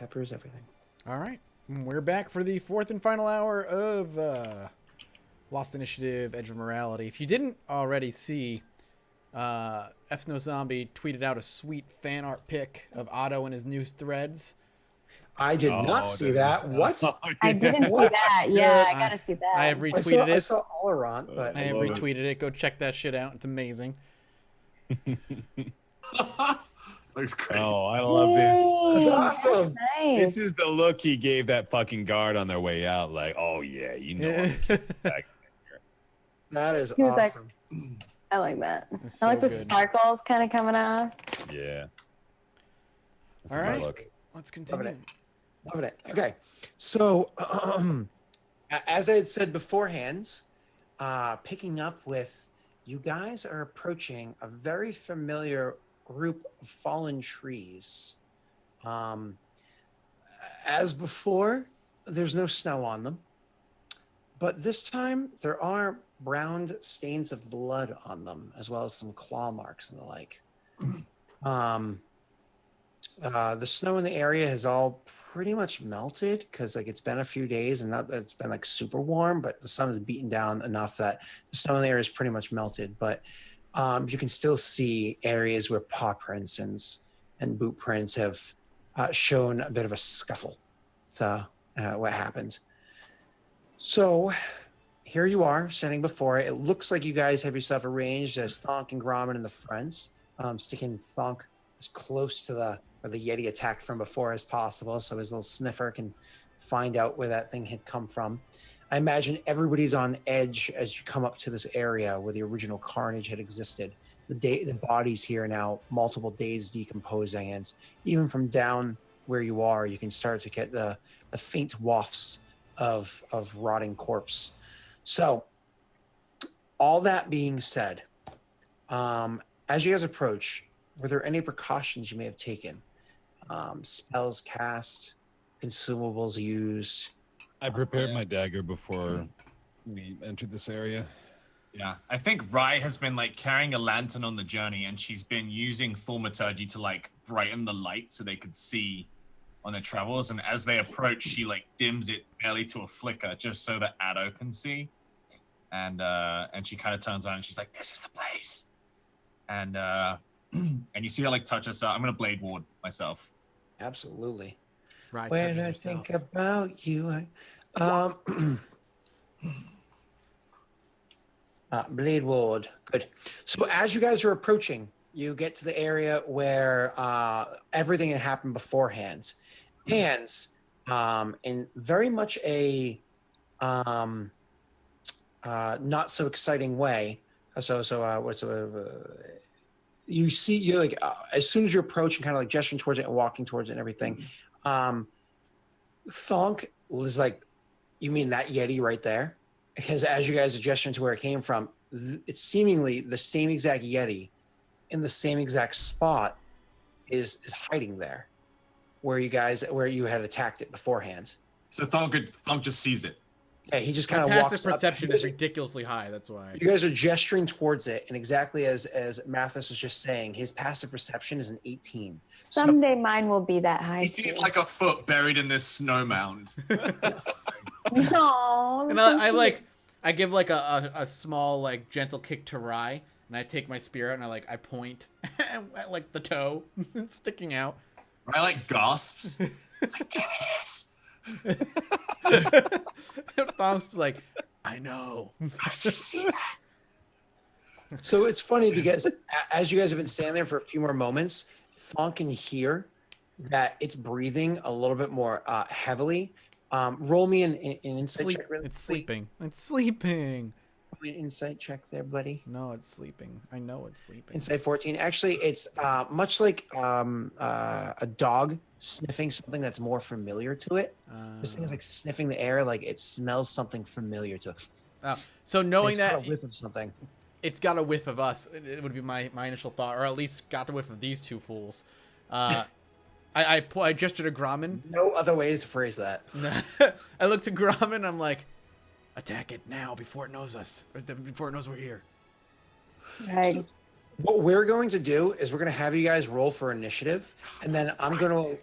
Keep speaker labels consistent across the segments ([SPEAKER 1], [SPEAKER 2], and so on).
[SPEAKER 1] Peppers everything.
[SPEAKER 2] All right. We're back for the fourth and final hour of Lost Initiative, Edge of Morality. If you didn't already see, F Snow Zombie tweeted out a sweet fan art pic of Otto and his new threads.
[SPEAKER 1] I did not see that. What?
[SPEAKER 3] I didn't see that. Yeah, I gotta see that.
[SPEAKER 2] I have retweeted it.
[SPEAKER 1] I saw Olorant, but
[SPEAKER 2] I have retweeted it. Go check that shit out. It's amazing.
[SPEAKER 4] Looks great.
[SPEAKER 5] Oh, I love this.
[SPEAKER 1] That's awesome.
[SPEAKER 3] Nice.
[SPEAKER 5] This is the look he gave that fucking guard on their way out. Like, oh yeah, you know. I'm kidding. Back here.
[SPEAKER 1] That is
[SPEAKER 3] He was like-
[SPEAKER 1] awesome.
[SPEAKER 3] I like that.
[SPEAKER 2] It's
[SPEAKER 3] I like
[SPEAKER 2] so
[SPEAKER 3] the
[SPEAKER 2] good.
[SPEAKER 3] sparkles kind of coming off.
[SPEAKER 5] Yeah. That's
[SPEAKER 2] All
[SPEAKER 5] a good
[SPEAKER 2] right.
[SPEAKER 5] look.
[SPEAKER 2] Let's continue.
[SPEAKER 1] Loving it. Okay. So, as I had said beforehand, picking up with you guys are approaching a very familiar group of fallen trees. As before, there's no snow on them, but this time there are brown stains of blood on them, as well as some claw marks and the like. The snow in the area has all pretty much melted because like it's been a few days and not that it's been like super warm, but the sun has beaten down enough that the snow in the area is pretty much melted. But you can still see areas where paw prints and boot prints have shown a bit of a scuffle to what happened. So here you are standing before it. It looks like you guys have yourself arranged as Thonk and Gromit in the fronts, sticking Thonk as close to where the Yeti attacked from before as possible, so his little sniffer can find out where that thing had come from. I imagine everybody's on edge as you come up to this area where the original carnage had existed. The bodies here are now multiple days decomposing, and even from down where you are, you can start to get the faint wafts of rotting corpse. So, all that being said, as you guys approach, were there any precautions you may have taken? Spells cast, consumables used?
[SPEAKER 5] I prepared my dagger before we entered this area.
[SPEAKER 4] Yeah, I think Rai has been like carrying a lantern on the journey, and she's been using thaumaturgy to like brighten the light so they could see on their travels. And as they approach, she like dims it barely to a flicker just so that Addo can see. And she kind of turns on and she's like, "This is the place." And and you see her like touch us. I'm gonna blade ward myself.
[SPEAKER 1] Absolutely.
[SPEAKER 2] Right.
[SPEAKER 1] When I think about you, Blade Ward. Good. So as you guys are approaching, you get to the area where everything had happened beforehand, and in very much a not so exciting way. You see, you're like as soon as you're approaching, kind of like gesturing towards it and walking towards it and everything. Thonk was like, "You mean that Yeti right there?" Because as you guys are gesturing to where it came from, it's seemingly the same exact Yeti in the same exact spot is hiding there where you had attacked it beforehand.
[SPEAKER 4] So Thonk just sees it.
[SPEAKER 1] Yeah, he just
[SPEAKER 2] My
[SPEAKER 1] kind of
[SPEAKER 2] passive
[SPEAKER 1] walks
[SPEAKER 2] perception
[SPEAKER 1] up.
[SPEAKER 2] is ridiculously high. That's why.
[SPEAKER 1] You guys are gesturing towards it, and exactly as Mathis was just saying, his passive perception is an 18.
[SPEAKER 3] Someday mine will be that high.
[SPEAKER 4] He sees
[SPEAKER 3] too.
[SPEAKER 4] like a foot buried in this snow mound.
[SPEAKER 3] No.
[SPEAKER 2] And I give like a small like gentle kick to Rai, and I take my spear out and I point at like the toe sticking out.
[SPEAKER 4] Rai like gasps. It's like, "There it is."
[SPEAKER 2] Thompson's like, "I know."
[SPEAKER 4] How did you see that?
[SPEAKER 1] So it's funny because as you guys have been standing there for a few more moments, Thonk can hear that it's breathing a little bit more heavily. Roll me an insight check. Really
[SPEAKER 2] It's
[SPEAKER 1] quick.
[SPEAKER 2] sleeping. It's sleeping.
[SPEAKER 1] Roll me an insight check there, buddy.
[SPEAKER 2] No, it's sleeping. I know it's sleeping.
[SPEAKER 1] Insight 14. Actually, it's much like a dog sniffing something that's more familiar to it. This thing is like sniffing the air, like it smells something familiar to it.
[SPEAKER 2] So knowing
[SPEAKER 1] It's got
[SPEAKER 2] that
[SPEAKER 1] a whiff of something.
[SPEAKER 2] it's got a whiff of us, it would be my initial thought, or at least got a whiff of these two fools. I gestured to Gromit.
[SPEAKER 1] No other ways to phrase that.
[SPEAKER 2] I looked to Gromit. I'm like, attack it now before it knows us, or before it knows we're here.
[SPEAKER 3] Right.
[SPEAKER 1] What we're going to do is we're going to have you guys roll for initiative, and then I'm going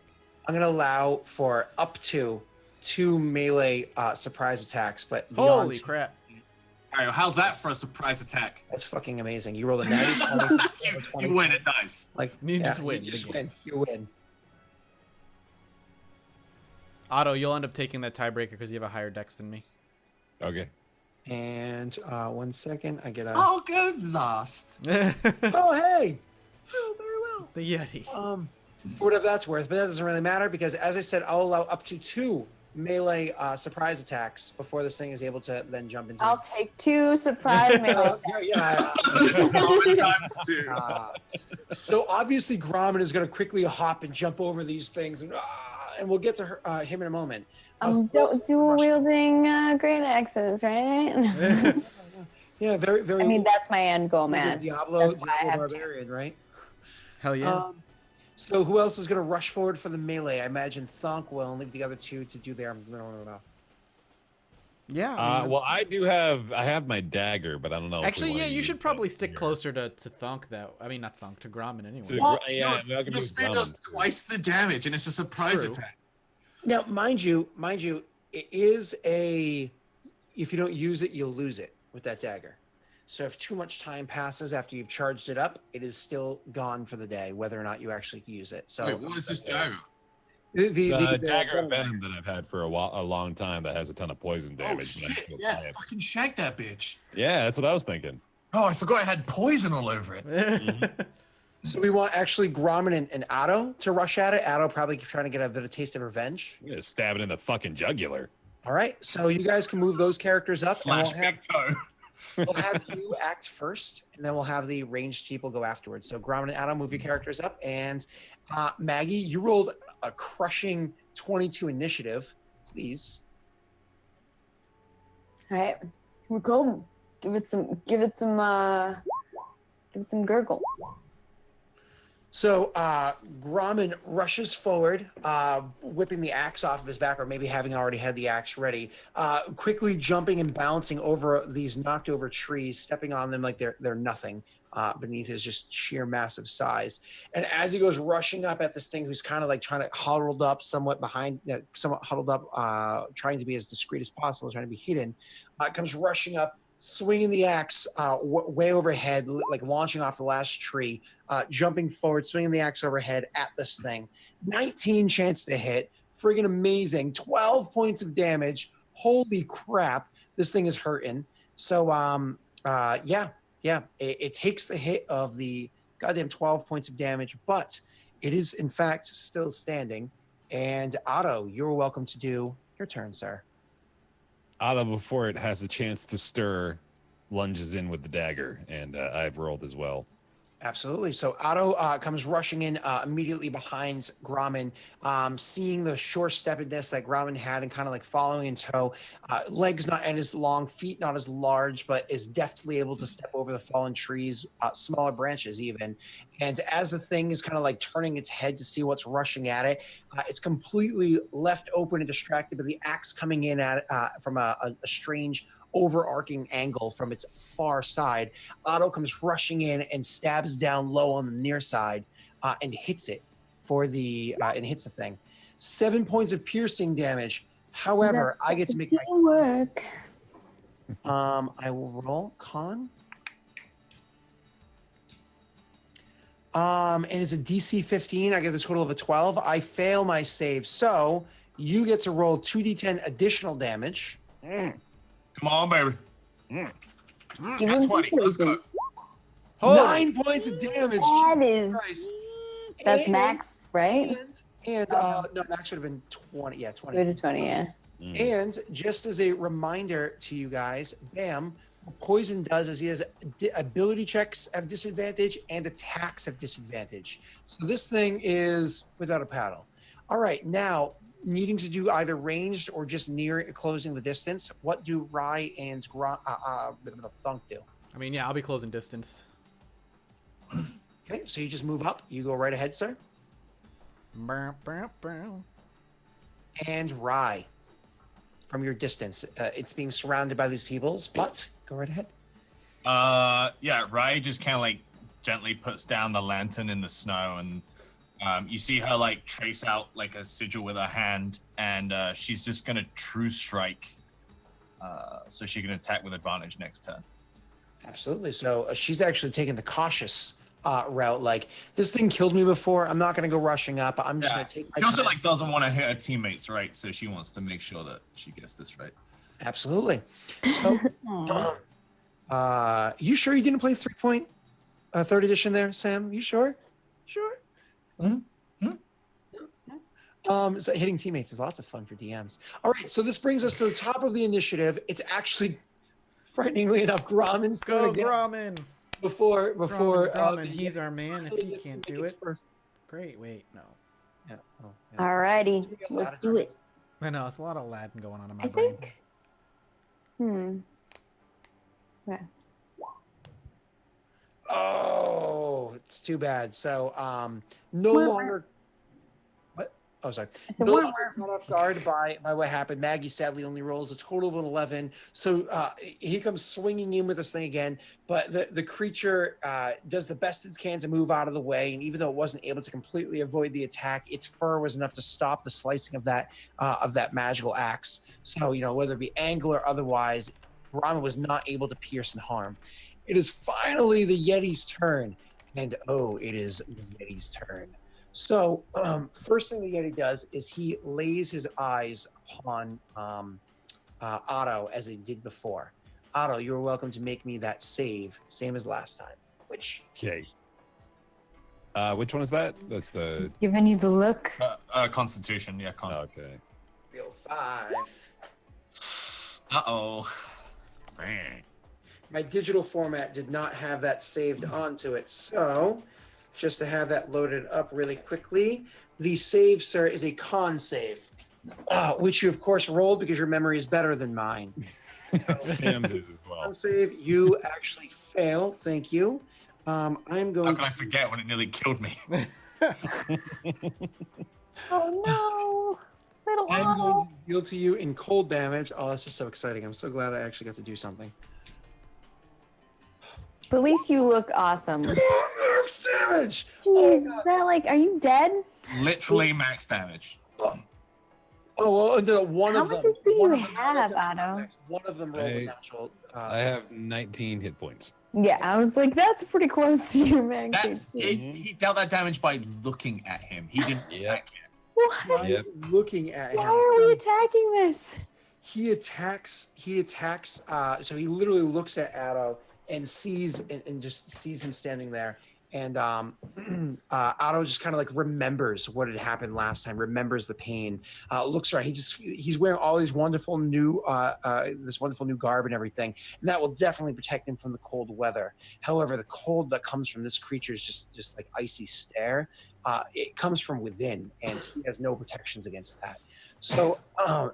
[SPEAKER 1] I'm going to allow for up to 2 melee surprise attacks, but beyond
[SPEAKER 2] Holy crap.
[SPEAKER 4] All right, well, how's that for a surprise attack?
[SPEAKER 1] that's fucking amazing. You rolled a 90, 20,
[SPEAKER 4] You
[SPEAKER 1] 22.
[SPEAKER 4] win it, nice.
[SPEAKER 1] Like
[SPEAKER 2] You just win
[SPEAKER 1] You
[SPEAKER 2] the
[SPEAKER 1] just
[SPEAKER 2] game.
[SPEAKER 1] win. You win.
[SPEAKER 2] Otto, you'll end up taking that tiebreaker because you have a higher dex than me.
[SPEAKER 5] Okay.
[SPEAKER 1] And 1 second, I get a.
[SPEAKER 4] Oh, good last.
[SPEAKER 1] Oh, hey.
[SPEAKER 4] Oh, very well.
[SPEAKER 2] The Yeti.
[SPEAKER 1] For whatever that's worth, but that doesn't really matter because, as I said, I'll allow up to 2 melee surprise attacks before this thing is able to then jump into.
[SPEAKER 3] I'll take 2 surprise melee.
[SPEAKER 1] yeah.
[SPEAKER 4] Times 2.
[SPEAKER 1] So obviously, Gromit is going to quickly hop and jump over these things, and we'll get to him in a moment.
[SPEAKER 3] Dual wielding great axes, right?
[SPEAKER 1] Yeah, very, very.
[SPEAKER 3] I mean, that's my end goal,
[SPEAKER 1] He's a
[SPEAKER 3] man.
[SPEAKER 1] Diablo
[SPEAKER 3] That's why I have to.
[SPEAKER 1] barbarian, right?
[SPEAKER 2] Hell yeah.
[SPEAKER 1] So who else is going to rush forward for the melee? I imagine Thunk will, and leave the other 2 to do their.
[SPEAKER 2] Yeah. I mean,
[SPEAKER 5] Well, I have my dagger, but I don't know. if we
[SPEAKER 2] actually,
[SPEAKER 5] wanna
[SPEAKER 2] yeah, you
[SPEAKER 5] use
[SPEAKER 2] should
[SPEAKER 5] that
[SPEAKER 2] probably stick
[SPEAKER 5] here.
[SPEAKER 2] closer to Thunk, though. I mean, not Thunk, to Gromit anyway.
[SPEAKER 5] To-
[SPEAKER 4] Well,
[SPEAKER 5] yeah,
[SPEAKER 4] no,
[SPEAKER 5] I'm not gonna
[SPEAKER 4] the
[SPEAKER 5] use
[SPEAKER 4] spear does
[SPEAKER 5] Gromit.
[SPEAKER 4] twice the damage, and it's a surprise
[SPEAKER 2] True.
[SPEAKER 4] attack.
[SPEAKER 1] Now, mind you, it is a. If you don't use it, you'll lose it with that dagger. So if too much time passes after you've charged it up, it is still gone for the day, whether or not you actually use it. So
[SPEAKER 4] Wait, what is this dagger?
[SPEAKER 1] the
[SPEAKER 5] Dagger of Venom that I've had for a long time that has a ton of poison
[SPEAKER 4] Oh
[SPEAKER 5] damage. but I
[SPEAKER 4] shit!
[SPEAKER 5] still
[SPEAKER 4] Yeah,
[SPEAKER 5] play it.
[SPEAKER 4] fucking shank that bitch.
[SPEAKER 5] Yeah, that's what I was thinking.
[SPEAKER 4] Oh, I forgot I had poison all over it.
[SPEAKER 1] So we want actually Gromit and Otto to rush at it. Otto probably trying to get a bit of taste of revenge.
[SPEAKER 5] I'm gonna stab it in the fucking jugular.
[SPEAKER 1] All right, so you guys can move those characters up, and
[SPEAKER 4] Slash big toe.
[SPEAKER 1] we'll have you act first, and then we'll have the ranged people go afterwards. So Gromit and Otto, move your characters up, and Maggie, you rolled a crushing 22 initiative, please.
[SPEAKER 3] All right, we're golden. Give it some gurgle.
[SPEAKER 1] So Gromit rushes forward, whipping the axe off of his back, or maybe having already had the axe ready, quickly jumping and bouncing over these knocked over trees, stepping on them like they're nothing beneath his just sheer massive size. And as he goes rushing up at this thing who's kind of like trying to huddled up somewhat behind, somewhat huddled up, trying to be as discreet as possible, trying to be hidden, comes rushing up, swinging the axe way overhead, like launching off the last tree, jumping forward, swinging the axe overhead at this thing. 19 chance to hit. Friggin' amazing. 12 points of damage. Holy crap. This thing is hurting. So, it takes the hit of the goddamn 12 points of damage, but it is, in fact, still standing. And Otto, you're welcome to do your turn, sir.
[SPEAKER 5] Otto, before it has a chance to stir, lunges in with the dagger, and I've rolled as well.
[SPEAKER 1] Absolutely. So Otto comes rushing in immediately behind Gromit, seeing the sure-steppedness that Gromit had and kind of like following in tow. Legs not as long, feet not as large, but is deftly able to step over the fallen trees, smaller branches even. And as the thing is kind of like turning its head to see what's rushing at it, it's completely left open and distracted by the axe coming in at from a strange overarching angle from its far side. Otto comes rushing in and stabs down low on the near side and hits it hits the thing. 7 points of piercing damage. However, I get to make my
[SPEAKER 3] work.
[SPEAKER 1] I will roll con. And it's a DC 15. I get a total of a 12. I fail my save. So you get to roll 2d10 additional damage.
[SPEAKER 4] Come on, baby.
[SPEAKER 3] Give him some
[SPEAKER 4] 20. Let's go.
[SPEAKER 3] poison.
[SPEAKER 2] Holy.
[SPEAKER 1] 9 points of damage.
[SPEAKER 3] That is,
[SPEAKER 1] Christ.
[SPEAKER 3] that's
[SPEAKER 1] And-
[SPEAKER 3] max, right?
[SPEAKER 1] no, max should have been 20. Yeah, 20.
[SPEAKER 3] 2 to 20, yeah.
[SPEAKER 1] And just as a reminder to you guys, Bam, what Poison does is he has ability checks have disadvantage and attacks have disadvantage. So this thing is without a paddle. All right, now needing to do either ranged or just near closing the distance, what do Rye and Thunk do?
[SPEAKER 2] I mean, yeah, I'll be closing distance.
[SPEAKER 1] Okay, so you just move up. You go right ahead, sir.
[SPEAKER 2] Bow, bow, bow.
[SPEAKER 1] And Rye, from your distance, it's being surrounded by these peoples, but go right ahead.
[SPEAKER 4] Yeah, Ray just kind of like gently puts down the lantern in the snow and You see her like trace out like a sigil with her hand, and she's just gonna true strike. So she can attack with advantage next turn.
[SPEAKER 1] Absolutely. So she's actually taking the cautious route. Like, this thing killed me before. I'm not going to go rushing up. I'm just going to take my
[SPEAKER 4] She also
[SPEAKER 1] time.
[SPEAKER 4] like doesn't want to hit her teammates, right? So she wants to make sure that she gets this right.
[SPEAKER 1] Absolutely. So, you sure you didn't play 3-point, third edition there, Sam? You sure? Sure. So hitting teammates is lots of fun for DMs. All right, so this brings us to the top of the initiative. It's actually, frighteningly enough, Grauman's
[SPEAKER 2] Go,
[SPEAKER 1] going to get
[SPEAKER 2] Grauman.
[SPEAKER 1] before
[SPEAKER 2] Grauman,
[SPEAKER 1] the
[SPEAKER 2] he's our man. If he can't do it,
[SPEAKER 1] first.
[SPEAKER 2] Great. Wait, no.
[SPEAKER 1] Yeah. Oh, yeah.
[SPEAKER 3] Alrighty,
[SPEAKER 1] So we got
[SPEAKER 3] let's
[SPEAKER 1] Aladdin
[SPEAKER 3] do it.
[SPEAKER 2] I know it's a lot of Aladdin going on in my
[SPEAKER 3] I
[SPEAKER 2] brain.
[SPEAKER 3] think. Okay.
[SPEAKER 1] Oh, it's too bad. So, no
[SPEAKER 3] Wah, wah.
[SPEAKER 1] longer. What? Oh, sorry.
[SPEAKER 3] I said,
[SPEAKER 1] No
[SPEAKER 3] wah,
[SPEAKER 1] longer caught off guard by what happened. Maggie sadly only rolls a total of an 11. So he comes swinging in with this thing again, but the creature does the best it can to move out of the way. And even though it wasn't able to completely avoid the attack, its fur was enough to stop the slicing of that magical axe. So, whether it be angle or otherwise, Brahma was not able to pierce and harm. It is finally the Yeti's turn. And it is the Yeti's turn. So, first thing the Yeti does is he lays his eyes upon Otto as he did before. Otto, you are welcome to make me that save, same as last time. Which
[SPEAKER 5] Okay. Which one is that? That's the.
[SPEAKER 3] Giving you the look.
[SPEAKER 4] Constitution, yeah.
[SPEAKER 5] Okay.
[SPEAKER 1] real 5.
[SPEAKER 4] Uh-oh.
[SPEAKER 1] My digital format did not have that saved onto it, so just to have that loaded up really quickly, the save, sir, is a con save, which you of course rolled because your memory is better than mine.
[SPEAKER 5] Sam's is as well.
[SPEAKER 1] Con save, you actually fail. Thank you. I'm
[SPEAKER 4] How
[SPEAKER 1] going.
[SPEAKER 4] can I forget when it nearly killed me?
[SPEAKER 3] Oh no, little
[SPEAKER 1] I'm going
[SPEAKER 3] Otto.
[SPEAKER 1] to deal to you in cold damage. Oh, this is so exciting! I'm so glad I actually got to do something.
[SPEAKER 3] But at least you look awesome.
[SPEAKER 1] Max damage.
[SPEAKER 3] Jeez, is that like, are you dead?
[SPEAKER 4] Literally max damage.
[SPEAKER 1] Oh well, no, one
[SPEAKER 3] How
[SPEAKER 1] of them.
[SPEAKER 3] much do you
[SPEAKER 1] one of them
[SPEAKER 3] have,
[SPEAKER 1] rolled a-
[SPEAKER 3] Otto?
[SPEAKER 1] One of them rolled a natural.
[SPEAKER 5] I have 19 hit points.
[SPEAKER 3] Yeah, I was like, that's pretty close to your max.
[SPEAKER 4] That
[SPEAKER 3] HP.
[SPEAKER 4] he dealt that damage by looking at him. He didn't
[SPEAKER 5] Yep.
[SPEAKER 4] attack him.
[SPEAKER 3] What?
[SPEAKER 1] Ryan's looking at
[SPEAKER 3] Why
[SPEAKER 1] him.
[SPEAKER 3] are we attacking this?
[SPEAKER 1] He attacks. So he literally looks at Otto and sees and just sees him standing there. And Otto just kind of like remembers what had happened last time, remembers the pain, looks around. He's wearing all these wonderful new this wonderful new garb and everything, and that will definitely protect him from the cold weather. However, the cold that comes from this creature's just like icy stare, it comes from within, and he has no protections against that. So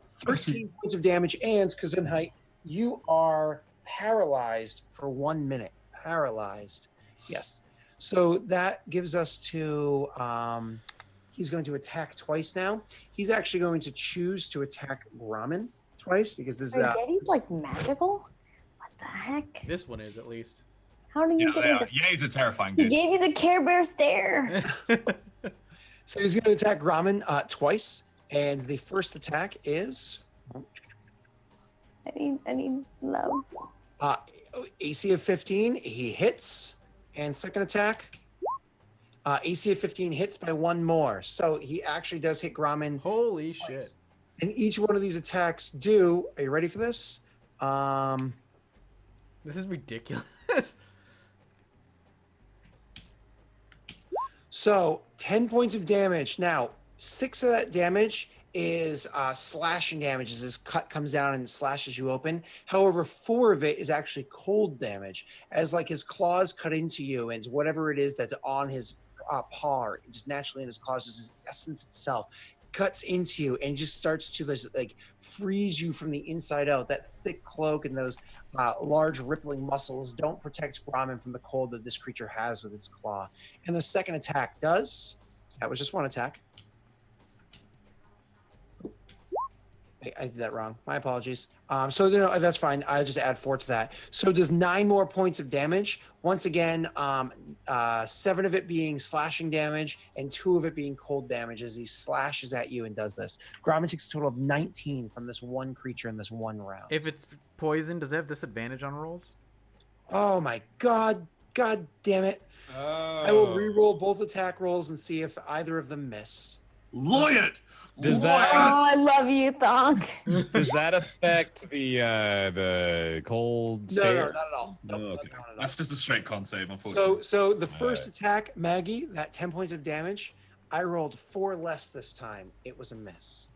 [SPEAKER 1] 13 points of damage, and Gesundheit, you are paralyzed for 1 minute. Paralyzed. Yes. So that gives us to, he's going to attack twice now. He's actually going to choose to attack Grauman twice because this is
[SPEAKER 3] Are Yetis like magical? What the heck?
[SPEAKER 2] This one is at least.
[SPEAKER 3] How do you
[SPEAKER 4] Yeah,
[SPEAKER 3] get
[SPEAKER 4] they
[SPEAKER 3] into
[SPEAKER 4] are. Yetis are terrifying.
[SPEAKER 3] He
[SPEAKER 4] Dude.
[SPEAKER 3] gave you the Care Bear stare.
[SPEAKER 1] So he's going to attack Grauman twice. And the first attack is
[SPEAKER 3] I need love.
[SPEAKER 1] AC of 15. He hits. And second attack, AC of 15 hits by 1 more. So he actually does hit Grauman.
[SPEAKER 2] Holy shit.
[SPEAKER 1] And each one of these attacks do, are you ready for this?
[SPEAKER 2] This is ridiculous.
[SPEAKER 1] So 10 points of damage. Now, 6 of that damage is slashing damage as his cut comes down and slashes you open. However, 4 of it is actually cold damage as like his claws cut into you and whatever it is that's on his paw, or just naturally in his claws, just his essence itself cuts into you and just starts to like freeze you from the inside out. That thick cloak and those large rippling muscles don't protect Grauman from the cold that this creature has with its claw. And the second attack does. That was just one attack. I did that wrong. My apologies. So no, that's fine. I just add 4 to that. So does 9 more points of damage. Once again, 7 of it being slashing damage and 2 of it being cold damage as he slashes at you and does this. Gromit takes a total of 19 from this one creature in this one round.
[SPEAKER 2] If it's poison, does it have disadvantage on rolls?
[SPEAKER 1] Oh my God. God damn it. I will re-roll both attack rolls and see if either of them miss.
[SPEAKER 4] Lawyer!
[SPEAKER 5] Does
[SPEAKER 3] Oh,
[SPEAKER 5] that
[SPEAKER 3] I love you, Thonk.
[SPEAKER 5] does that affect the cold
[SPEAKER 1] No,
[SPEAKER 5] stare?
[SPEAKER 1] not at all.
[SPEAKER 5] No,
[SPEAKER 1] Nope,
[SPEAKER 5] okay.
[SPEAKER 1] not at all.
[SPEAKER 4] That's just a straight con save, unfortunately.
[SPEAKER 1] So the first attack, Maggie, that 10 points of damage, I rolled 4 less this time. It was a miss.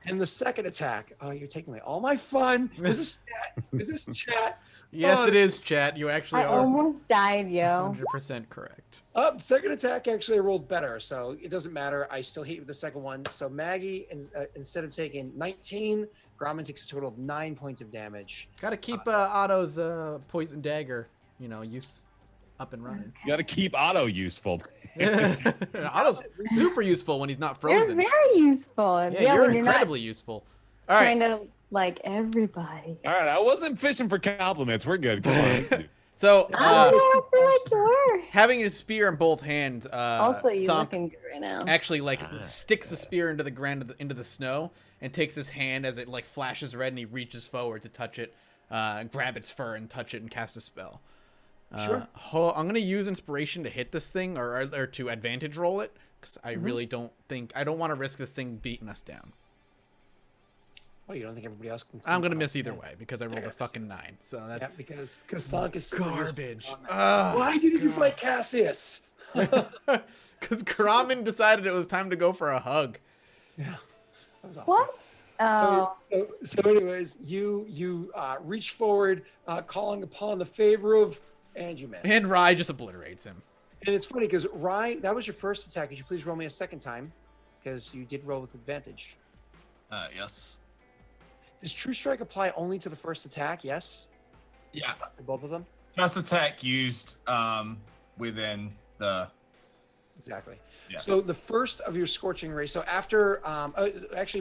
[SPEAKER 1] And the second attack, oh, you're taking away all my fun. Is this chat? Is this chat?
[SPEAKER 2] Yes,
[SPEAKER 1] Oh,
[SPEAKER 2] it is, chat. You actually
[SPEAKER 3] I
[SPEAKER 2] are
[SPEAKER 3] almost died, yo.
[SPEAKER 2] 100% correct.
[SPEAKER 1] Second attack actually I rolled better, so it doesn't matter. I still hit with the second one. So Maggie, instead of taking 19, Gromit takes a total of 9 points of damage.
[SPEAKER 2] Got to keep Otto's poison dagger, use up and running.
[SPEAKER 5] You got to keep Otto useful.
[SPEAKER 2] Otto's super useful when he's not
[SPEAKER 3] You're
[SPEAKER 2] frozen.
[SPEAKER 3] very useful.
[SPEAKER 2] Yeah, you're
[SPEAKER 3] when you're not
[SPEAKER 2] incredibly useful. All right.
[SPEAKER 3] trying to like everybody.
[SPEAKER 5] All right, I wasn't fishing for compliments. We're good. Come on.
[SPEAKER 2] So,
[SPEAKER 3] Oh, I feel like you were.
[SPEAKER 2] having a spear in both hands,
[SPEAKER 3] Also, you
[SPEAKER 2] Thonk
[SPEAKER 3] looking good right now.
[SPEAKER 2] actually sticks the spear into the ground, into the snow, and takes his hand as it flashes red, and he reaches forward to touch it, grab its fur, and touch it, and cast a spell.
[SPEAKER 1] Sure.
[SPEAKER 2] I'm gonna use inspiration to hit this thing, or to advantage roll it, because I really don't want to risk this thing beating us down.
[SPEAKER 1] Oh, you don't think everybody else can?
[SPEAKER 2] I'm gonna miss either way because I rolled a fucking 9. So
[SPEAKER 1] Yeah,
[SPEAKER 2] that's
[SPEAKER 1] because Thonk is super useful.
[SPEAKER 2] garbage.
[SPEAKER 1] Why didn't you fight Cassius?
[SPEAKER 2] Because Kramen decided it was time to go for a hug.
[SPEAKER 1] Yeah, that was awesome.
[SPEAKER 3] What? Oh,
[SPEAKER 1] So anyways, you reach forward, calling upon the favor of, and you miss.
[SPEAKER 2] And Rai just obliterates him.
[SPEAKER 1] And it's funny because Rye, that was your first attack. Could you please roll me a second time? Because you did roll with advantage.
[SPEAKER 4] Yes.
[SPEAKER 1] Does True Strike apply only to the first attack? Yes?
[SPEAKER 4] Yeah.
[SPEAKER 1] To both of them?
[SPEAKER 4] First attack used within the.
[SPEAKER 1] Exactly.
[SPEAKER 4] Yeah.
[SPEAKER 1] So the first of your scorching ray. So after,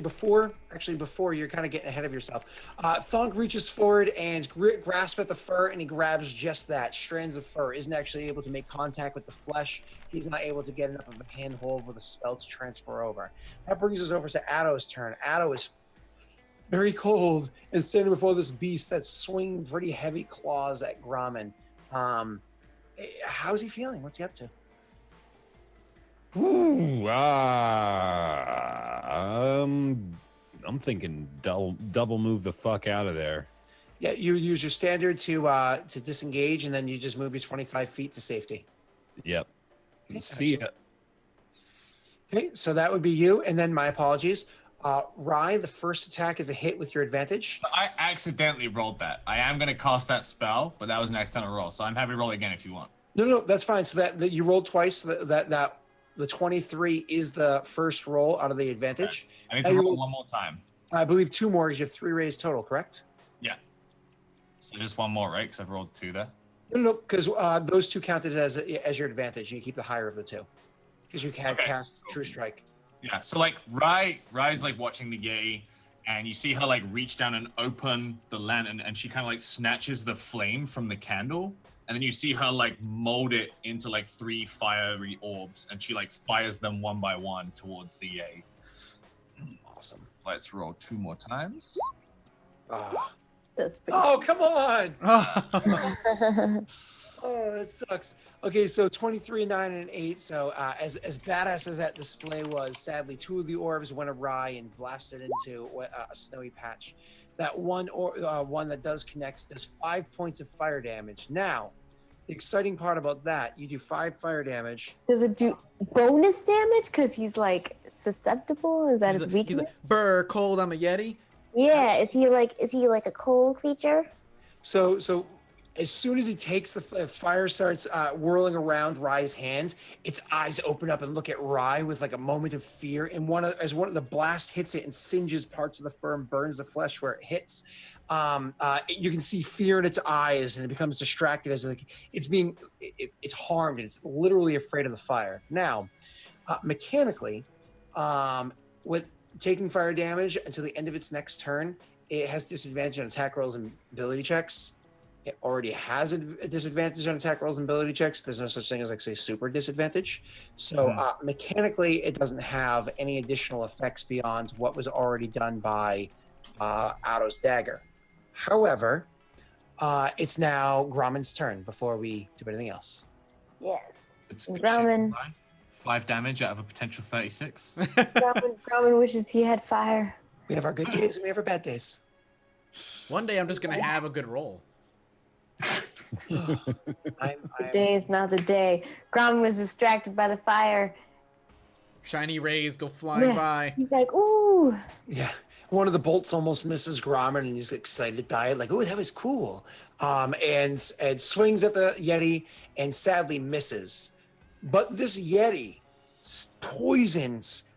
[SPEAKER 1] before you're kind of getting ahead of yourself. Thonk reaches forward and grasps at the fur, and he grabs just that strands of fur. Isn't actually able to make contact with the flesh. He's not able to get enough of a handhold with a spell to transfer over. That brings us over to Addo's turn. Addo is very cold and standing before this beast that's swinging pretty heavy claws at Gromit. How's he feeling? What's he up to?
[SPEAKER 5] Ooh, I'm thinking double move the fuck out of there.
[SPEAKER 1] Yeah, you use your standard to disengage, and then you just move your 25 feet to safety.
[SPEAKER 5] Yep. See ya.
[SPEAKER 1] Okay, so that would be you, and then my apologies. Rye, the first attack is a hit with your advantage.
[SPEAKER 4] So I accidentally rolled that. I am going to cast that spell, but that was an accidental roll. So I'm happy to roll it again if you want.
[SPEAKER 1] No, that's fine. So that you rolled twice. So that the 23 is the first roll out of the advantage.
[SPEAKER 4] Okay. I need to roll one more time.
[SPEAKER 1] I believe 2 more because you have 3 rays total, correct?
[SPEAKER 4] Yeah. So just one more, right? Because I've rolled 2 there.
[SPEAKER 1] No, because those 2 counted as your advantage. You keep the higher of the 2 because you had cast True Strike.
[SPEAKER 4] Yeah. So like Rye's like watching the yay, and you see her like reach down and open the lantern, and she kind of like snatches the flame from the candle. And then you see her like mold it into like 3 fiery orbs, and she like fires them one by one towards the yay.
[SPEAKER 1] Awesome.
[SPEAKER 4] Let's roll 2 more times.
[SPEAKER 3] that's pretty.
[SPEAKER 1] Oh, come on! Oh, that sucks. Okay, so 23, 9, and 8. So as badass as that display was, sadly, 2 of the orbs went awry and blasted into a snowy patch. That one that does connect does 5 points of fire damage. Now, the exciting part about that, you do 5 fire damage.
[SPEAKER 3] Does it do bonus damage? Because he's like susceptible. Is that his
[SPEAKER 2] He's
[SPEAKER 3] weakness?
[SPEAKER 2] like, Brr, cold, I'm a Yeti.
[SPEAKER 3] Yeah. Is he like a cold creature?
[SPEAKER 1] So as soon as he takes the fire starts whirling around Rye's hands, its eyes open up and look at Rye with like a moment of fear. And as one of the blast hits it and singes parts of the fur and burns the flesh where it hits, you can see fear in its eyes, and it becomes distracted as like it's harmed and it's literally afraid of the fire. Now, mechanically, with taking fire damage until the end of its next turn. It has disadvantage on attack rolls and ability checks. It already has a disadvantage on attack rolls and ability checks. There's no such thing as, like, say, super disadvantage. So mechanically, it doesn't have any additional effects beyond what was already done by Otto's dagger. However, it's now Grauman's turn before we do anything else.
[SPEAKER 3] Yes.
[SPEAKER 4] It's good
[SPEAKER 3] Grauman.
[SPEAKER 4] shit, 5 damage out of a potential 36.
[SPEAKER 3] Grauman wishes he had fire.
[SPEAKER 1] We have our good days and we have our bad days.
[SPEAKER 2] One day I'm just gonna have a good roll.
[SPEAKER 3] The day is not the day. Grauman was distracted by the fire.
[SPEAKER 2] Shiny rays go flying by.
[SPEAKER 3] He's like, ooh.
[SPEAKER 1] Yeah. One of the bolts almost misses Grauman, and he's excited by it, like, oh, that was cool. And swings at the Yeti and sadly misses. But this Yeti poisons,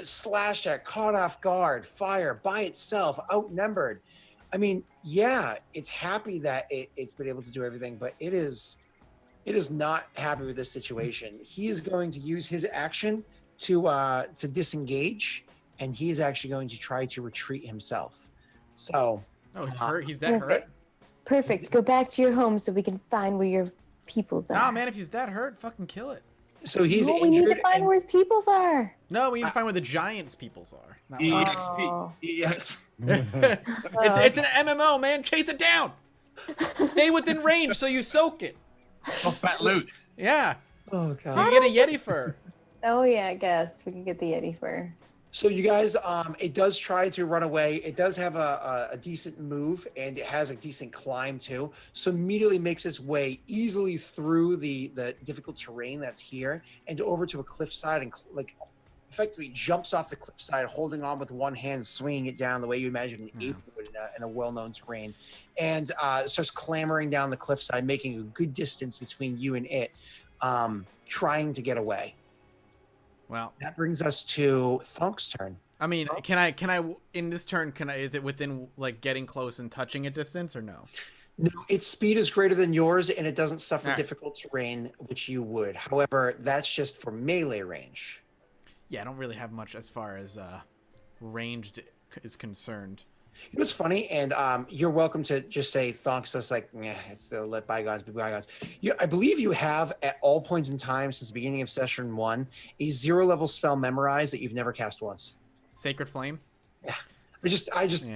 [SPEAKER 1] slash at, caught off guard, fire by itself, outnumbered. I mean, yeah, it's happy that it's been able to do everything, but it is not happy with this situation. He is going to use his action to disengage, and he is actually going to try to retreat himself. So,
[SPEAKER 2] Oh, he's hurt. He's that hurt.
[SPEAKER 3] Perfect. Go back to your home so we can find where your peoples are.
[SPEAKER 2] Nah, man, if he's that hurt, fucking kill it.
[SPEAKER 1] so he's
[SPEAKER 3] No, we need
[SPEAKER 1] injured.
[SPEAKER 3] to find where his peoples are.
[SPEAKER 2] No, we need to find where the giants' peoples are. Not
[SPEAKER 4] EXP.
[SPEAKER 3] Oh.
[SPEAKER 4] EX.
[SPEAKER 2] It's an MMO, man. Chase it down. Stay within range so you soak it.
[SPEAKER 4] Oh, fat loot.
[SPEAKER 2] Yeah.
[SPEAKER 1] Oh
[SPEAKER 2] You
[SPEAKER 1] god.
[SPEAKER 2] can get a Yeti fur.
[SPEAKER 3] Oh yeah, I guess we can get the Yeti fur.
[SPEAKER 1] So you guys, it does try to run away. It does have a decent move, and it has a decent climb too. So immediately makes its way easily through the difficult terrain that's here and over to a cliffside, and effectively jumps off the cliffside, holding on with one hand, swinging it down the way you imagine an ape would in a well-known terrain, and starts clambering down the cliffside, making a good distance between you and it, trying to get away.
[SPEAKER 2] Well,
[SPEAKER 1] That brings us to Thunk's turn.
[SPEAKER 2] I mean, can I in this turn, is it within, like, getting close and touching a distance or no?
[SPEAKER 1] No, its speed is greater than yours, and it doesn't suffer
[SPEAKER 2] Alright.
[SPEAKER 1] difficult terrain, which you would. However, that's just for melee range.
[SPEAKER 2] Yeah, I don't really have much as far as ranged is concerned.
[SPEAKER 1] You know what's funny? And you're welcome to just say Thunk's just like, it's the let bygones be bygones. I believe you have at all points in time since the beginning of session 1 a 0-level spell memorized that you've never cast once.
[SPEAKER 2] Sacred Flame?
[SPEAKER 1] Yeah.
[SPEAKER 2] Yeah,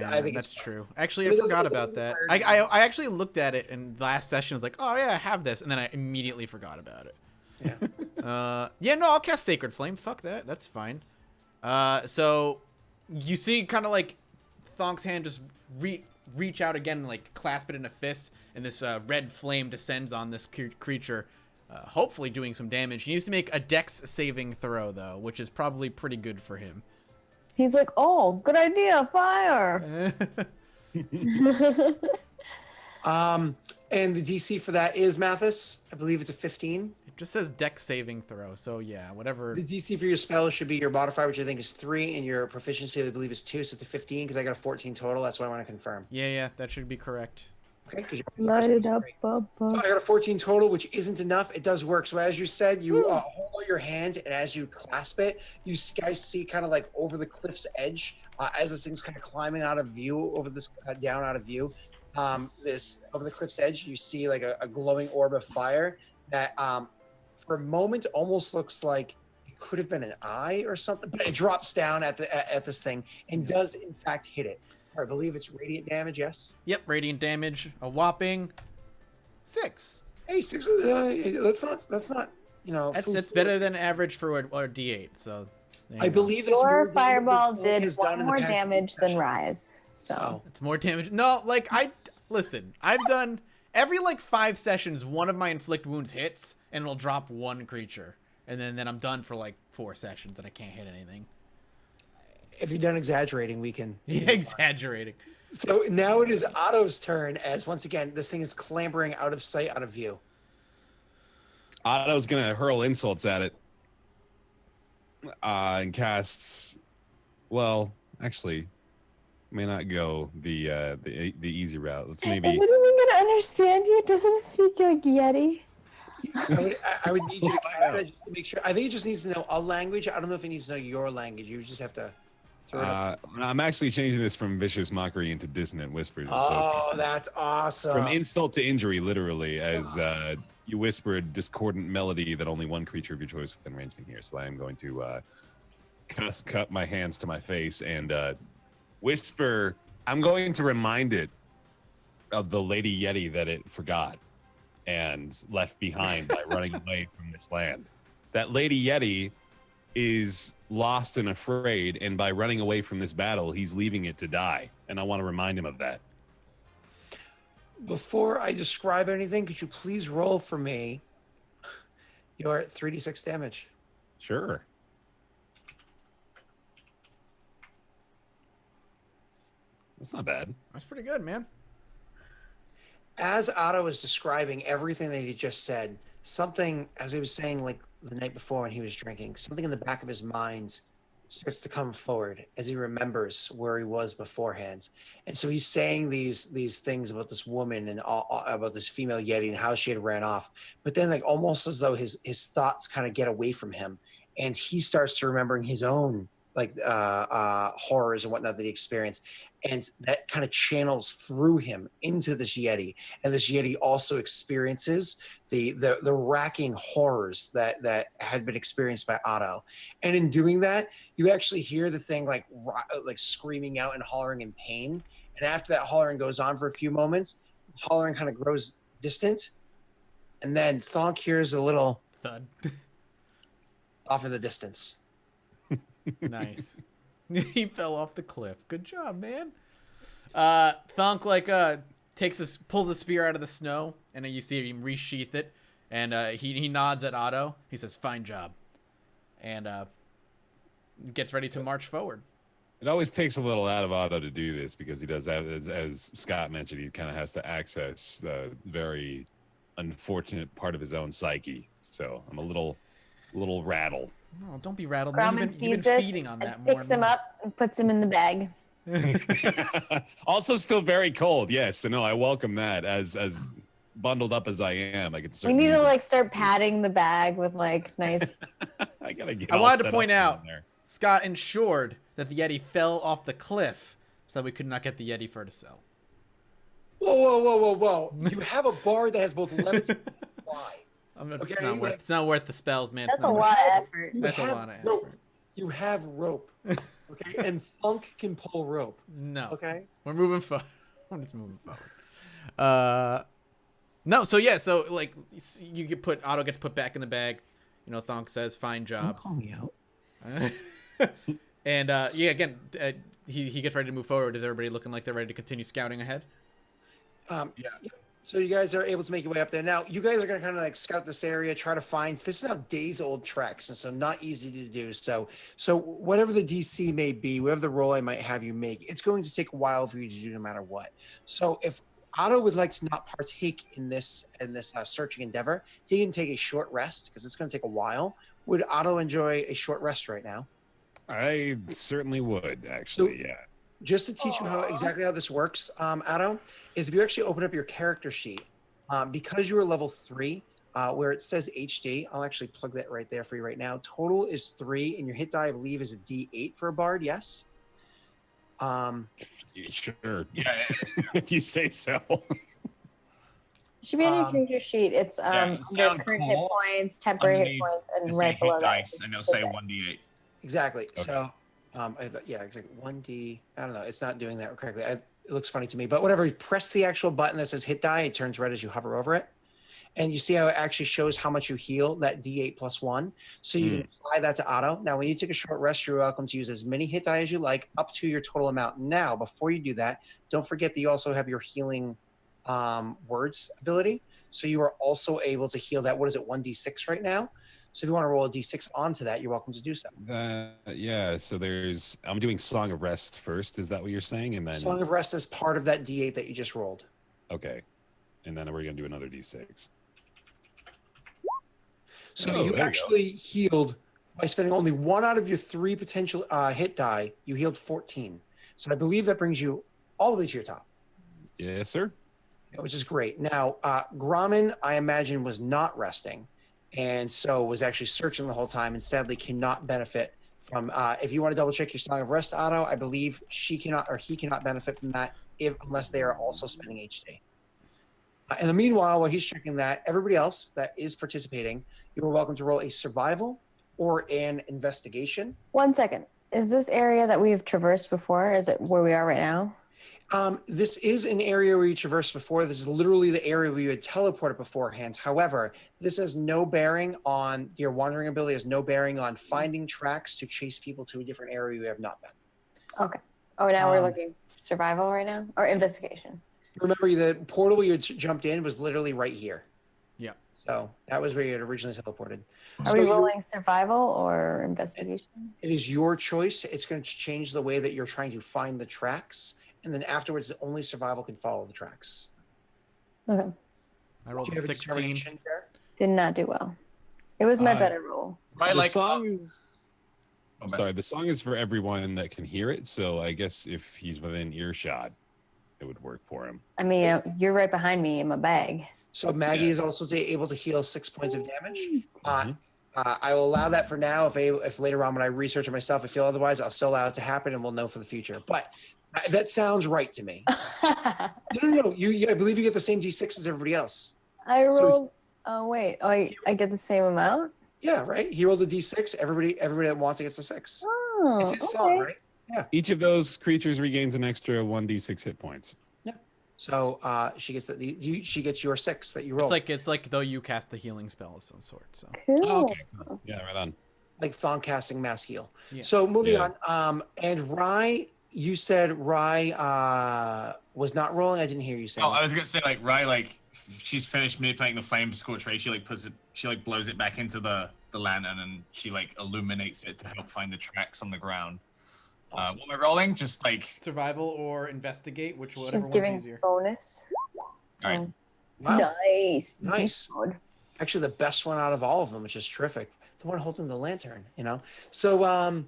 [SPEAKER 1] I think
[SPEAKER 2] that's
[SPEAKER 1] it's
[SPEAKER 2] true. Actually, I
[SPEAKER 1] It doesn't-
[SPEAKER 2] forgot
[SPEAKER 1] it
[SPEAKER 2] about
[SPEAKER 1] doesn't
[SPEAKER 2] that.
[SPEAKER 1] require-
[SPEAKER 2] I actually looked at it in last session. I was like, oh yeah, I have this, and then I immediately forgot about it.
[SPEAKER 1] Yeah.
[SPEAKER 2] Yeah, no, I'll cast Sacred Flame. Fuck that. That's fine. So you see, kind of like Thonk's hand just reach out again and, like, clasp it in a fist, and this red flame descends on this creature, hopefully doing some damage. He needs to make a Dex saving throw though, which is probably pretty good for him.
[SPEAKER 3] He's like, oh, good idea, fire.
[SPEAKER 1] And the DC for that is, Mathis, I believe it's a 15.
[SPEAKER 2] It just says Dex saving throw, so yeah, whatever.
[SPEAKER 1] The DC for your spell should be your modifier, which I think is 3, and your proficiency, I believe, is 2, so it's a 15, because I got a 14 total. That's what I want to confirm.
[SPEAKER 2] Yeah, that should be correct.
[SPEAKER 1] Okay, because
[SPEAKER 3] Light it up,
[SPEAKER 1] I got a 14 total, which isn't enough. It does work. So as you said, you hold out your hand, and as you clasp it, you guys see kind of like over the cliff's edge, as this thing's kind of climbing out of view, over this down out of view. This over the cliff's edge, you see like a glowing orb of fire that, for a moment, almost looks like it could have been an eye or something. But it drops down at this thing and does in fact hit it. I believe it's radiant damage. Yes.
[SPEAKER 2] Yep, radiant damage, a whopping 6.
[SPEAKER 1] Hey, 6. That's not. You know,
[SPEAKER 2] That's
[SPEAKER 1] full
[SPEAKER 2] it's better
[SPEAKER 1] force.
[SPEAKER 2] than average for a D8. So there you
[SPEAKER 1] I
[SPEAKER 2] go.
[SPEAKER 1] believe that's more
[SPEAKER 3] Your
[SPEAKER 1] damage
[SPEAKER 3] fireball
[SPEAKER 1] than
[SPEAKER 3] did
[SPEAKER 1] has done
[SPEAKER 3] one
[SPEAKER 1] in the
[SPEAKER 3] more
[SPEAKER 1] past
[SPEAKER 3] damage than
[SPEAKER 1] session.
[SPEAKER 3] Rise. So
[SPEAKER 2] It's more damage. No, like listen. I've done every 5 sessions. One of my inflict wounds hits, and it'll drop one creature, and then I'm done for 4 sessions, and I can't hit anything.
[SPEAKER 1] If you're done exaggerating, we can.
[SPEAKER 2] Yeah, exaggerating.
[SPEAKER 1] So now it is Otto's turn, as once again this thing is clambering out of sight, out of view.
[SPEAKER 5] Otto's gonna hurl insults at it. And casts. Well, actually, may not go the easy route. Let's maybe.
[SPEAKER 3] is it even gonna understand you? Doesn't it speak like Yeti?
[SPEAKER 1] I would need you to cast that just to make sure. I think it just needs to know a language. I don't know if it needs to know your language. You just have to Throw it up.
[SPEAKER 5] I'm actually changing this from vicious mockery into dissonant whispers. So
[SPEAKER 1] Oh,
[SPEAKER 5] it's
[SPEAKER 1] that's awesome.
[SPEAKER 5] from insult to injury, literally, as you whisper a discordant melody that only one creature of your choice within range can hear. So I am going to cup my hands to my face and whisper. I'm going to remind it of the Lady Yeti that it forgot and left behind by running away from this land. That Lady Yeti is lost and afraid, and by running away from this battle, he's leaving it to die. And I want to remind him of that.
[SPEAKER 1] Before I describe anything, could you please roll for me your 3d6 damage?
[SPEAKER 5] Sure. That's not bad.
[SPEAKER 2] That's pretty good, man.
[SPEAKER 1] As Otto was describing everything that he just said, something, as he was saying, like the night before when he was drinking, something in the back of his mind starts to come forward as he remembers where he was beforehand. And so he's saying these things about this woman and about this female Yeti and how she had ran off. But then, like, almost as though his thoughts kind of get away from him, and he starts to remembering his own horrors and whatnot that he experienced, and that kind of channels through him into this Yeti, and this Yeti also experiences the racking horrors that had been experienced by Otto. And in doing that, you actually hear the thing like screaming out and hollering in pain. And after that hollering goes on for a few moments, hollering kind of grows distant, and then Thonk hears a little
[SPEAKER 2] Thud.
[SPEAKER 1] off in the distance.
[SPEAKER 2] Nice. He fell off the cliff. Good job, man. Thonk pulls a spear out of the snow, and then you see him resheath it, and he nods at Otto. He says, "Fine job," and gets ready to march forward.
[SPEAKER 5] It always takes a little out of Otto to do this because he does, as Scott mentioned, he kind of has to access the very unfortunate part of his own psyche. So I'm a little rattled.
[SPEAKER 2] No, don't be rattled.
[SPEAKER 3] Grumman
[SPEAKER 2] You've been
[SPEAKER 3] sees
[SPEAKER 2] feeding
[SPEAKER 3] this
[SPEAKER 2] on that
[SPEAKER 3] and
[SPEAKER 2] more
[SPEAKER 3] picks
[SPEAKER 2] and
[SPEAKER 3] him
[SPEAKER 2] more.
[SPEAKER 3] up and puts him in the bag.
[SPEAKER 5] Also, still very cold. Yes, so no, I welcome that. As bundled up as I am, I could
[SPEAKER 3] We
[SPEAKER 5] certainly.
[SPEAKER 3] need
[SPEAKER 5] use
[SPEAKER 3] to
[SPEAKER 5] it.
[SPEAKER 3] start patting the bag with nice.
[SPEAKER 5] I gotta get.
[SPEAKER 2] I
[SPEAKER 5] all
[SPEAKER 2] wanted to
[SPEAKER 5] set
[SPEAKER 2] point
[SPEAKER 5] up
[SPEAKER 2] out,
[SPEAKER 5] in there.
[SPEAKER 2] Scott ensured that the Yeti fell off the cliff so that we could not get the Yeti fur to sell.
[SPEAKER 1] Whoa. You have a bar that has both lemons and fly.
[SPEAKER 2] It's,
[SPEAKER 1] Okay,
[SPEAKER 2] it's not worth the spells, man. It's
[SPEAKER 3] That's a
[SPEAKER 2] not worth
[SPEAKER 3] lot
[SPEAKER 2] it.
[SPEAKER 3] of effort.
[SPEAKER 2] That's a
[SPEAKER 1] have
[SPEAKER 2] lot of
[SPEAKER 1] rope.
[SPEAKER 2] effort.
[SPEAKER 1] You have rope. Okay, and Funk can pull rope.
[SPEAKER 2] No.
[SPEAKER 1] Okay.
[SPEAKER 2] We're moving forward. We're just moving forward. No, so yeah, so like you get Otto gets put back in the bag. You know, Thonk says, "Fine job."
[SPEAKER 1] Call me out.
[SPEAKER 2] And again, he gets ready to move forward. Is everybody looking like they're ready to continue scouting ahead?
[SPEAKER 1] Yeah. So you guys are able to make your way up there. Now, you guys are going to kind of like scout this area, try to find. This is now days-old treks, and so not easy to do. So whatever the DC may be, whatever the role I might have you make, it's going to take a while for you to do, no matter what. So if Otto would like to not partake in this searching endeavor, he can take a short rest because it's going to take a while. Would Otto enjoy a short rest right now?
[SPEAKER 5] I certainly would, actually.
[SPEAKER 1] So-
[SPEAKER 5] Yeah.
[SPEAKER 1] Just to teach you exactly how this works, Otto, is if you actually open up your character sheet, because you are level 3, where it says HD, I'll actually plug that right there for you right now. Total is 3, and your hit die, I believe, is a D8 for a bard. Yes.
[SPEAKER 5] Sure.
[SPEAKER 4] Yeah, it is.
[SPEAKER 5] If you say so.
[SPEAKER 3] It should be on your character sheet. It's
[SPEAKER 4] you
[SPEAKER 3] under
[SPEAKER 4] sound
[SPEAKER 3] current hit
[SPEAKER 4] cool.
[SPEAKER 3] points, temporary hit
[SPEAKER 4] Underneath,
[SPEAKER 3] points, and
[SPEAKER 4] It's
[SPEAKER 3] right
[SPEAKER 4] a hit
[SPEAKER 3] below that.
[SPEAKER 4] dice, and it'll say 1d8.
[SPEAKER 1] Exactly.
[SPEAKER 5] Okay.
[SPEAKER 1] So, exactly. 1D. I don't know. It's not doing that correctly. It looks funny to me, but whatever. You press the actual button that says hit die. It turns red as you hover over it. And you see how it actually shows how much you heal, that D8 plus 1. So you can apply that to Otto. Now, when you take a short rest, you're welcome to use as many hit die as you like, up to your total amount. Now, before you do that, don't forget that you also have your healing words ability. So you are also able to heal that. What is it, 1d6 right now? So if you want to roll a d6 onto that, you're welcome to do so.
[SPEAKER 5] Yeah, so I'm doing Song of Rest first. Is that what you're saying? And then
[SPEAKER 1] Song of Rest is part of that D8 that you just rolled.
[SPEAKER 5] okay, and then we're gonna do another D6.
[SPEAKER 1] So
[SPEAKER 5] Oh,
[SPEAKER 1] you
[SPEAKER 5] there we
[SPEAKER 1] actually healed by spending only 1 out of your 3 potential hit die. You healed 14. So I believe that brings you all the way to your top,
[SPEAKER 5] Yes, sir.
[SPEAKER 1] which is great. Now, Grumman, I imagine, was not resting, and so was actually searching the whole time, and sadly cannot benefit From if you want to double check your Song of Rest auto, I believe she cannot or he cannot benefit from that unless they are also spending HD. In the meanwhile, while he's checking that, everybody else that is participating, you are welcome to roll a survival or an investigation.
[SPEAKER 3] 1 second. Is this area that we've traversed before? Is it where we are right now?
[SPEAKER 1] This is an area where you traversed before. This is literally the area where you had teleported beforehand. However, this has no bearing on your wandering ability, has no bearing on finding tracks to chase people to a different area you have not been.
[SPEAKER 3] Okay. Oh, now we're looking survival right now? Or investigation?
[SPEAKER 1] Remember, the portal you had jumped in was literally right here.
[SPEAKER 2] Yeah.
[SPEAKER 1] So that was where you had originally teleported.
[SPEAKER 3] Are we rolling survival or investigation?
[SPEAKER 1] It is your choice. It's going to change the way that you're trying to find the tracks. And then afterwards, only survival can follow the tracks.
[SPEAKER 3] Okay.
[SPEAKER 2] I rolled
[SPEAKER 1] Do
[SPEAKER 2] a
[SPEAKER 1] you have a
[SPEAKER 2] 16.
[SPEAKER 1] determination there?
[SPEAKER 3] Did not do well. It was my better roll.
[SPEAKER 4] Right,
[SPEAKER 5] The
[SPEAKER 4] like
[SPEAKER 5] song is.
[SPEAKER 4] Oh,
[SPEAKER 5] I'm
[SPEAKER 4] man.
[SPEAKER 5] sorry. The song is for everyone that can hear it. So I guess if he's within earshot, it would work for him.
[SPEAKER 3] I mean, you're right behind me in my bag.
[SPEAKER 1] So Maggie is also able to heal 6 points of damage. I will allow that for now. If later on when I research it myself, I feel otherwise, I'll still allow it to happen, and we'll know for the future. But that sounds right to me. No. I believe you get the same D6 as everybody else.
[SPEAKER 3] I rolled. Oh wait. Oh, I get the same amount.
[SPEAKER 1] Yeah, right. He rolled a D6. Everybody that wants it gets a 6.
[SPEAKER 3] Oh,
[SPEAKER 1] It's his song, right?
[SPEAKER 5] Each of those creatures regains an extra 1d6 hit points.
[SPEAKER 1] Yeah. So she gets she gets your 6 that you roll.
[SPEAKER 2] It's like though you cast the healing spell of some sort. So
[SPEAKER 3] Cool.
[SPEAKER 5] Oh, okay. Yeah, right on.
[SPEAKER 1] like Thong casting mass heal.
[SPEAKER 2] Yeah.
[SPEAKER 1] So moving
[SPEAKER 5] Yeah.
[SPEAKER 1] on. And Rye, you said Rye was not rolling. I didn't hear you say.
[SPEAKER 4] Oh, I was gonna say like Rye, like she's finished manipulating the flame scorch ray. She like blows it back into the lantern and she like illuminates it to help find the tracks on the ground.
[SPEAKER 1] Awesome.
[SPEAKER 4] What am I rolling? Just like
[SPEAKER 2] survival or investigate, whatever
[SPEAKER 3] She's
[SPEAKER 2] one's
[SPEAKER 3] giving
[SPEAKER 2] easier.
[SPEAKER 3] bonus.
[SPEAKER 4] all right.
[SPEAKER 3] Oh,
[SPEAKER 1] Wow.
[SPEAKER 3] nice.
[SPEAKER 1] Nice.
[SPEAKER 3] Good.
[SPEAKER 1] Actually, the best one out of all of them, which is terrific. The one holding the lantern, So,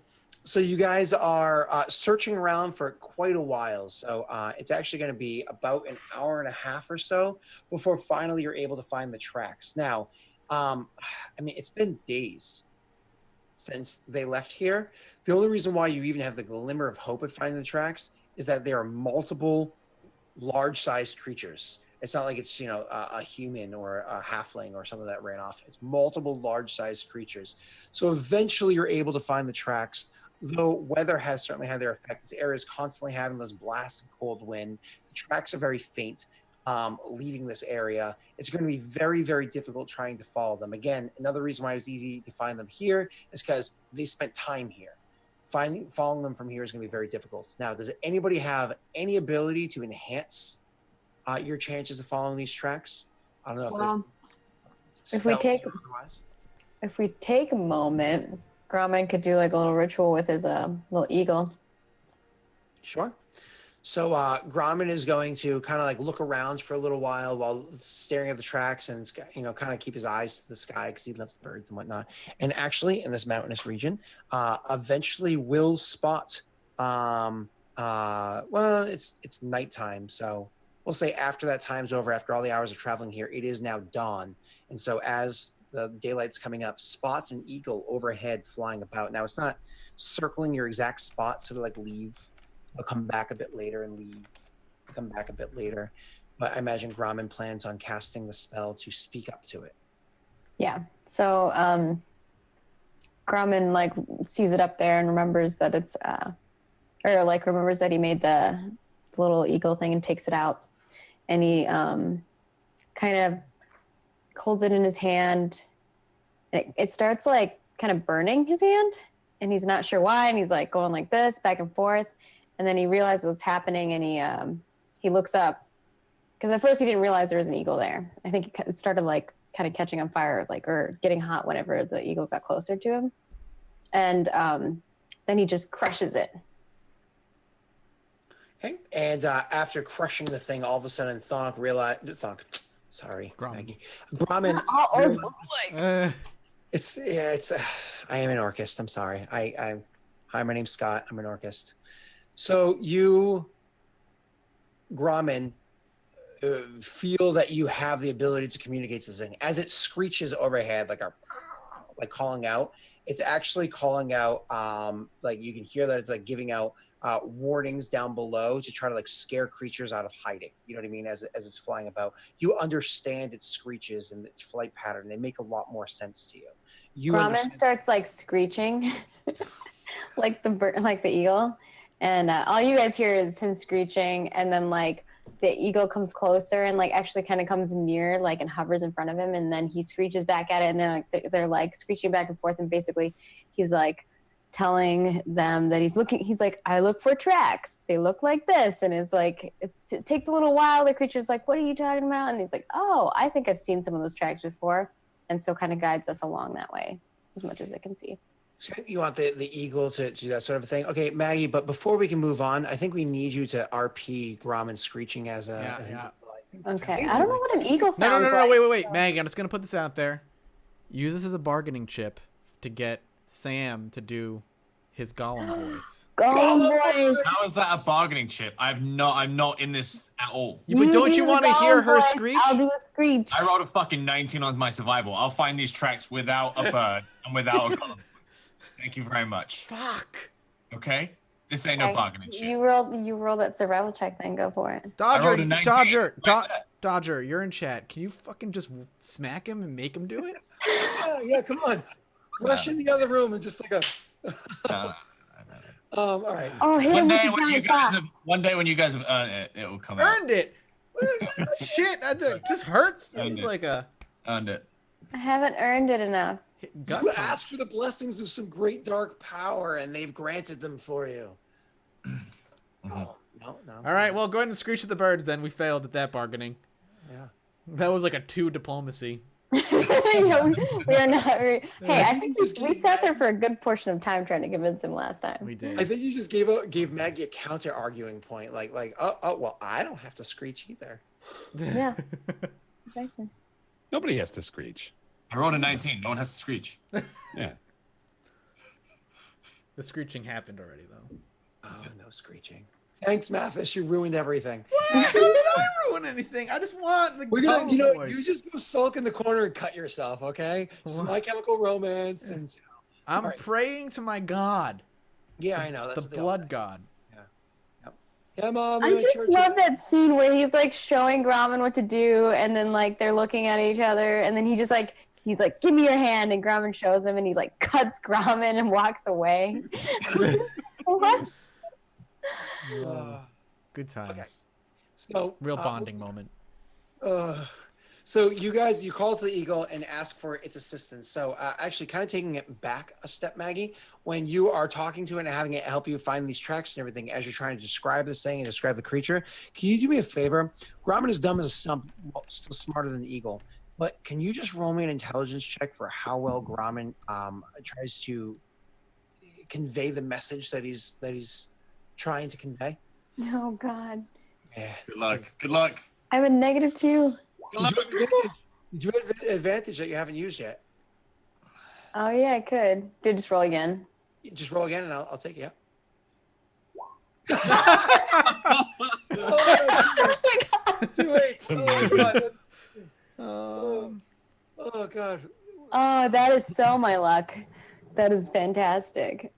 [SPEAKER 1] so you guys are searching around for quite a while. So it's actually going to be about an hour and a half or so before finally you're able to find the tracks. Now, I mean, it's been days since they left here. The only reason why you even have the glimmer of hope at finding the tracks is that there are multiple large-sized creatures. It's not like it's, a human or a halfling or something that ran off. It's multiple large-sized creatures. So eventually you're able to find the tracks, though weather has certainly had their effect. This area is constantly having those blasts of cold wind. The tracks are very faint leaving this area. It's going to be very, very difficult trying to follow them. Again, another reason why it was easy to find them here is because they spent time here. Following them from here is going to be very difficult. Now, does anybody have any ability to enhance your chances of following these tracks? I don't know if
[SPEAKER 3] Well,
[SPEAKER 1] there's
[SPEAKER 3] if we
[SPEAKER 1] spells
[SPEAKER 3] take-
[SPEAKER 1] or otherwise.
[SPEAKER 3] If we take a moment, Gromit could do like a little ritual with his little eagle.
[SPEAKER 1] Sure. So Gromit is going to kind of like look around for a little while staring at the tracks and kind of keep his eyes to the sky because he loves the birds and whatnot. And actually, in this mountainous region, eventually will spot. Well, it's nighttime, so we'll say after that time's over, after all the hours of traveling here, it is now dawn. And so as the daylight's coming up, spots an eagle overhead flying about. Now it's not circling your exact spot, so to like leave. I'll come back a bit later and leave. Come back a bit later. But I imagine Gromit plans on casting the spell to speak up to it.
[SPEAKER 3] Yeah. So Gromit like sees it up there and remembers that it's remembers that he made the little eagle thing and takes it out. And he kind of holds it in his hand. And it starts like kind of burning his hand. And he's not sure why. And he's like going like this back and forth. And then he realizes what's happening and he looks up because at first he didn't realize there was an eagle there. I think it started like kind of catching on fire, or getting hot whenever the eagle got closer to him. And then he just crushes it.
[SPEAKER 1] Okay. And after crushing the thing, all of a sudden Gromit
[SPEAKER 2] Gromit.
[SPEAKER 1] realizes I am an orcist. I'm sorry. Hi, my name's Scott. I'm an orcist. So you, Gromit, feel that you have the ability to communicate to this thing as it screeches overhead, like calling out. it's actually calling out, like you can hear that it's like giving out warnings down below to try to like scare creatures out of hiding. You know what I mean? As it's flying about, you understand its screeches and its flight pattern. They make a lot more sense to you.
[SPEAKER 3] Ramen starts like screeching, like the bird, like the eagle, and all you guys hear is him screeching, and then like the eagle comes closer and like actually kind of comes near, like, and hovers in front of him, and then he screeches back at it, and they're like screeching back and forth, and basically he's like telling them that he's like, I look for tracks. They look like this. And it's like, it takes a little while. The creature's like, what are you talking about? And he's like, oh, I think I've seen some of those tracks before. And so kind of guides us along that way as much as it can see.
[SPEAKER 1] So you want the eagle to do that sort of thing. Okay, Maggie, but before we can move on, I think we need you to RP Grommen screeching as a...
[SPEAKER 3] Okay, I don't know what an eagle sounds like.
[SPEAKER 2] No, wait. Maggie, I'm just going to put this out there. Use this as a bargaining chip to get Sam to do his Gollum voice.
[SPEAKER 3] Gollum voice.
[SPEAKER 4] How is that a bargaining chip? I'm not in this at all.
[SPEAKER 2] But don't you want to hear her screech?
[SPEAKER 3] I'll do a screech.
[SPEAKER 4] I rolled a fucking 19 on my survival. I'll find these tracks without a bird and without a Gollum voice. Thank you very much.
[SPEAKER 2] Fuck.
[SPEAKER 4] Okay? This ain't no bargaining chip.
[SPEAKER 3] You roll that survival check, then go for it.
[SPEAKER 2] Dodger, you're in chat. Can you fucking just smack him and make him do it?
[SPEAKER 1] Yeah, come on. Rush in the other room and just like a... all right.
[SPEAKER 3] Oh, hit him with the giant box.
[SPEAKER 4] One day when you guys have earned it, it will come out.
[SPEAKER 2] Earned it. Shit, that just hurts. It's like a...
[SPEAKER 4] Earned it.
[SPEAKER 3] I haven't earned it enough.
[SPEAKER 1] You asked for the blessings of some great dark power, and they've granted them for you. No.
[SPEAKER 2] All right, well, go ahead and screech at the birds then. We failed at that bargaining.
[SPEAKER 1] Yeah.
[SPEAKER 2] That was like a 2 diplomacy.
[SPEAKER 3] We are not. Hey, I think we sat there for a good portion of time trying to convince him last time.
[SPEAKER 2] We did.
[SPEAKER 1] I think you just gave Maggie a counter arguing point, like well, I don't have to screech either.
[SPEAKER 3] Yeah. Exactly.
[SPEAKER 5] Nobody has to screech.
[SPEAKER 4] I rolled a 19. No one has to screech.
[SPEAKER 5] Yeah.
[SPEAKER 2] The screeching happened already, though.
[SPEAKER 1] Oh, no screeching. Thanks, Mathis. You ruined everything.
[SPEAKER 2] What? How did I ruin anything? I just want the Gollum voice.
[SPEAKER 1] You just go sulk in the corner and cut yourself, okay? Just My Chemical Romance. And
[SPEAKER 2] I'm praying to my God.
[SPEAKER 1] Yeah, I know. That's
[SPEAKER 2] the blood god.
[SPEAKER 1] Yeah, Mom.
[SPEAKER 3] I just love that scene where he's like showing Grommen what to do, and then like they're looking at each other, and then he's like, give me your hand, and Grommen shows him, and he like cuts Grommen and walks away. What?
[SPEAKER 2] Good times.
[SPEAKER 1] Okay. So
[SPEAKER 2] real bonding moment.
[SPEAKER 1] So you call to the eagle and ask for its assistance. So actually kind of taking it back a step, Maggie, when you are talking to it and having it help you find these tracks and everything, as you're trying to describe this thing and describe the creature, can you do me a favor? Grommen is dumb as a stump, still smarter than the eagle. But can you just roll me an intelligence check for how well Grommen tries to convey the message that he's trying to convey?
[SPEAKER 3] Oh God.
[SPEAKER 1] Yeah.
[SPEAKER 4] Good luck.
[SPEAKER 3] I have a -2.
[SPEAKER 1] Do you have an advantage that you haven't used yet?
[SPEAKER 3] Oh yeah, I could. Dude, just roll again.
[SPEAKER 1] Just roll again, and I'll take it. Too late. Oh God.
[SPEAKER 3] Oh, that is so my luck. That is fantastic.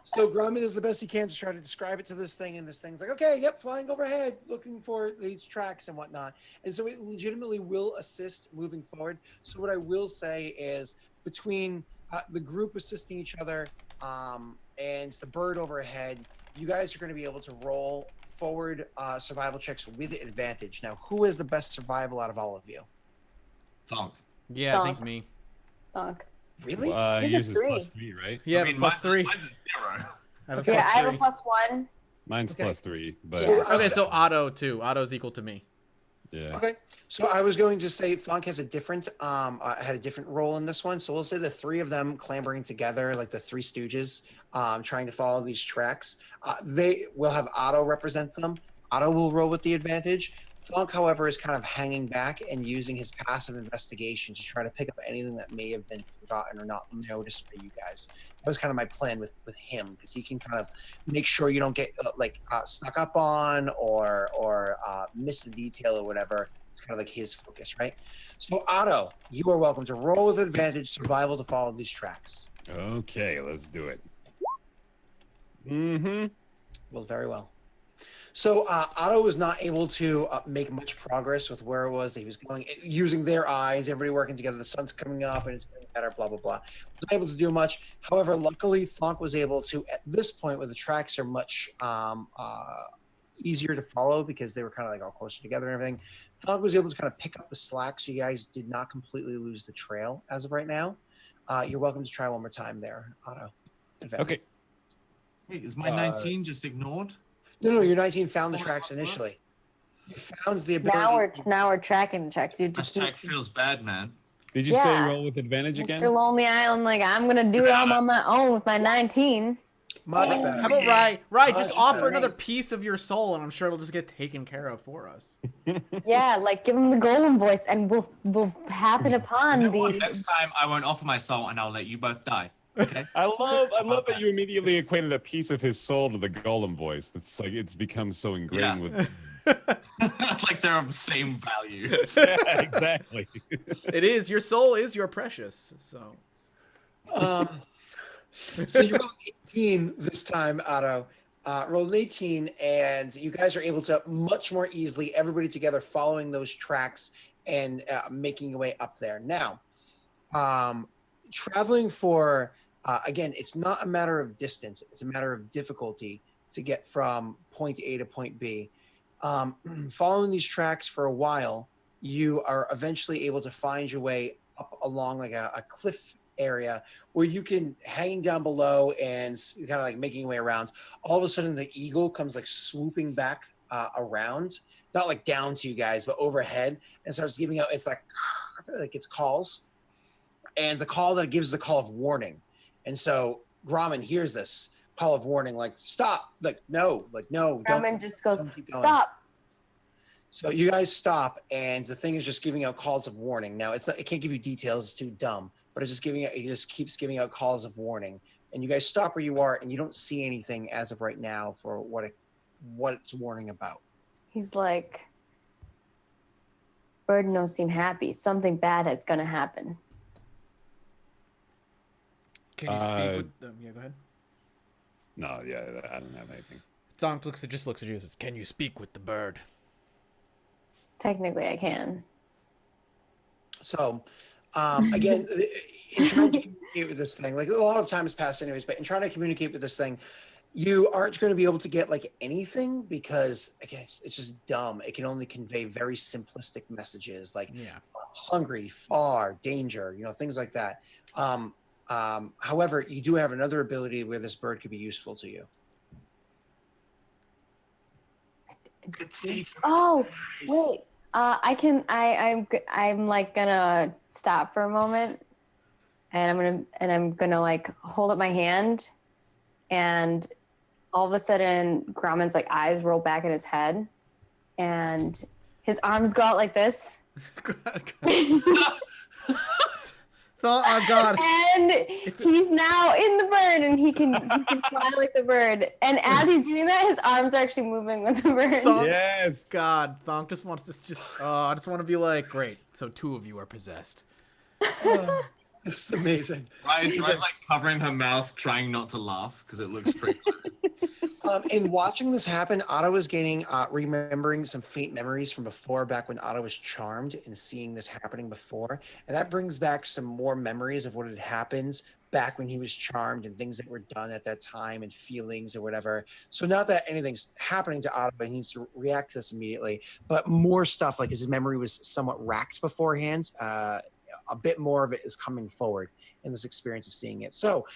[SPEAKER 1] So Grommen does the best he can to try to describe it to this thing, and this thing's like, okay, yep, flying overhead, looking for these tracks and whatnot. And so it legitimately will assist moving forward. So what I will say is between the group assisting each other and the bird overhead, you guys are going to be able to roll forward survival checks with advantage. Now, who has the best survival out of all of you?
[SPEAKER 4] Thonk.
[SPEAKER 2] Yeah, I think me.
[SPEAKER 3] Thonk.
[SPEAKER 1] Really?
[SPEAKER 5] Yours is
[SPEAKER 3] 3.
[SPEAKER 5] +3, right?
[SPEAKER 2] Yeah,
[SPEAKER 4] I mean,
[SPEAKER 2] +3.
[SPEAKER 4] Mine's a 0.
[SPEAKER 3] I have a +1.
[SPEAKER 5] Mine's +3, but
[SPEAKER 2] So Otto too. Otto's equal to me.
[SPEAKER 5] yeah.
[SPEAKER 1] Okay, so I was going to say Thonk has a different had a different role in this one. So we'll say the 3 of them clambering together, like the 3 Stooges, trying to follow these tracks. They will have Otto represent them. Otto will roll with the advantage. Thonk, however, is kind of hanging back and using his passive investigation to try to pick up anything that may have been forgotten or not noticed by you guys. That was kind of my plan with him, because he can kind of make sure you don't get snuck up on or miss a detail or whatever. It's kind of like his focus, right? So Otto, you are welcome to roll with advantage, survival to follow these tracks.
[SPEAKER 5] Okay, let's do it. Mm-hmm.
[SPEAKER 1] Well, very well. So Otto was not able to make much progress with where it was that he was going. Using their eyes, everybody working together. The sun's coming up and it's getting better. Blah blah blah. Wasn't able to do much. However, luckily, Thonk was able to. At this point, where the tracks are much easier to follow because they were kind of like all closer together and everything. Thonk was able to kind of pick up the slack, so you guys did not completely lose the trail as of right now. You're welcome to try one more time there, Otto.
[SPEAKER 5] Okay.
[SPEAKER 4] Wait, is my 19 just ignored?
[SPEAKER 1] No, your 19 found the tracks initially. You found the ability.
[SPEAKER 3] Now we're tracking the tracks. You just
[SPEAKER 4] Hashtag feels bad, man.
[SPEAKER 5] Did you say
[SPEAKER 3] Yeah.
[SPEAKER 5] roll with advantage again?
[SPEAKER 3] Mr. Lonely Island, like I'm gonna do it all on my own with my 19.
[SPEAKER 1] Much better.
[SPEAKER 2] How about Rye? Rye, just
[SPEAKER 1] Much
[SPEAKER 2] offer
[SPEAKER 1] better.
[SPEAKER 2] another piece of your soul, and I'm sure it'll just get taken care of for us.
[SPEAKER 3] Yeah, like give him the golden voice, and we'll happen upon
[SPEAKER 4] You know what?
[SPEAKER 3] the.
[SPEAKER 4] Next time I won't offer my soul and I'll let you both die. Okay?
[SPEAKER 5] I love that you immediately equated a piece of his soul to the golem voice. That's like it's become so ingrained with.
[SPEAKER 4] Like they're of the same value.
[SPEAKER 5] Yeah, exactly.
[SPEAKER 2] It is. Your soul is your precious. So.
[SPEAKER 1] So you rolled 18 this time, Otto. Rolled an 18, and you guys are able to much more easily, everybody together, following those tracks and making your way up there. Now, traveling for, again, it's not a matter of distance. It's a matter of difficulty to get from point A to point B. Following these tracks for a while, you are eventually able to find your way up along like a cliff area where you can hang down below and kind of like making your way around. All of a sudden the eagle comes like swooping back around, not like down to you guys, but overhead, and starts giving out, it's like its calls. And the call that it gives is a call of warning. And so Grommen hears this call of warning, like, stop, like, no,
[SPEAKER 3] Grumman just goes,
[SPEAKER 1] don't keep going.
[SPEAKER 3] stop.
[SPEAKER 1] So you guys stop, and the thing is just giving out calls of warning. Now it can't give you details; it's too dumb. But it's just it just keeps giving out calls of warning. And you guys stop where you are, and you don't see anything as of right now for what it's warning about.
[SPEAKER 3] He's like, bird don't seem happy. Something bad is gonna happen.
[SPEAKER 2] Can you speak with them? Yeah, go ahead.
[SPEAKER 5] No, yeah, I don't have anything.
[SPEAKER 2] Thonk looks at you and says, "Can you speak with the bird?"
[SPEAKER 3] Technically, I can.
[SPEAKER 1] So, again, in trying to communicate with this thing, like a lot of time has passed anyways, but in trying to communicate with this thing, you aren't going to be able to get like anything because, again, it's just dumb. It can only convey very simplistic messages like hungry, far, danger, things like that. However, you do have another ability where this bird could be useful to you.
[SPEAKER 3] Oh, wait. I'm like gonna stop for a moment, and I'm gonna like hold up my hand, and all of a sudden Grommen's like eyes roll back in his head, and his arms go out like this.
[SPEAKER 2] Oh God!
[SPEAKER 3] And he's now in the bird, and he can fly like the bird. And as he's doing that, his arms are actually moving with the bird.
[SPEAKER 2] Thonk,
[SPEAKER 5] Yes.
[SPEAKER 2] God, Thonk just wants to I just want to be like, great. So 2 of you are possessed.
[SPEAKER 1] It's amazing.
[SPEAKER 4] Rye's like covering her mouth, trying not to laugh because it looks pretty.
[SPEAKER 1] In watching this happen, Otto was gaining, remembering some faint memories from before, back when Otto was charmed and seeing this happening before. And that brings back some more memories of what had happened back when he was charmed and things that were done at that time and feelings or whatever. So not that anything's happening to Otto, but he needs to react to this immediately. But more stuff, like his memory was somewhat racked beforehand. A bit more of it is coming forward in this experience of seeing it. So,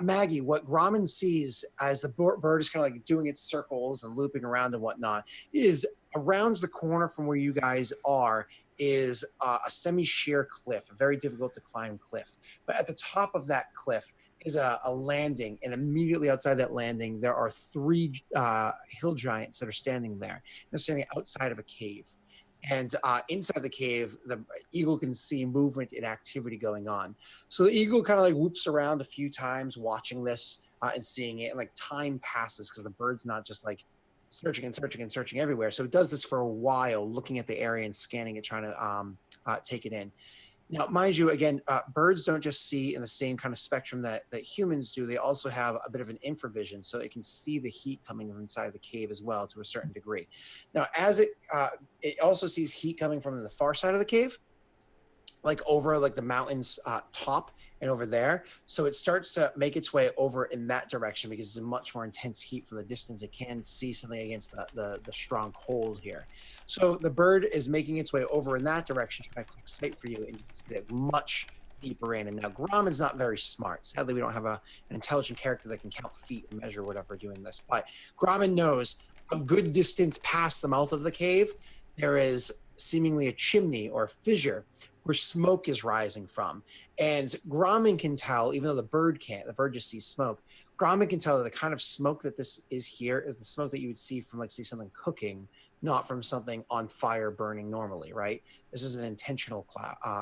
[SPEAKER 1] Maggie, what Grommen sees as the bird is kind of like doing its circles and looping around and whatnot is around the corner from where you guys are is a semi-sheer cliff, a very difficult to climb cliff. But at the top of that cliff is a landing, and immediately outside that landing, there are 3 hill giants that are standing there. They're standing outside of a cave. And inside the cave, the eagle can see movement and activity going on. So the eagle kind of like whoops around a few times watching this and seeing it. And like time passes because the bird's not just like searching and searching and searching everywhere. So it does this for a while, looking at the area and scanning it, trying to take it in. Now, mind you, again, birds don't just see in the same kind of spectrum that humans do. They also have a bit of an infravision, so it can see the heat coming from inside the cave as well to a certain degree. Now, as it also sees heat coming from the far side of the cave, like over like the mountain's top and over there. So it starts to make its way over in that direction because it's a much more intense heat from the distance. It can see something against the strong cold here. So the bird is making its way over in that direction, trying to click sight for you, and you can see that much deeper in. And now Grommen's not very smart. Sadly, we don't have an intelligent character that can count feet and measure whatever doing this. But Grommen knows a good distance past the mouth of the cave, there is seemingly a chimney or a fissure where smoke is rising from. And Grommen can tell, even though the bird can't, the bird just sees smoke. Grommen can tell that the kind of smoke that this is here is the smoke that you would see from, like, say, something cooking, not from something on fire burning normally, right? This is an intentional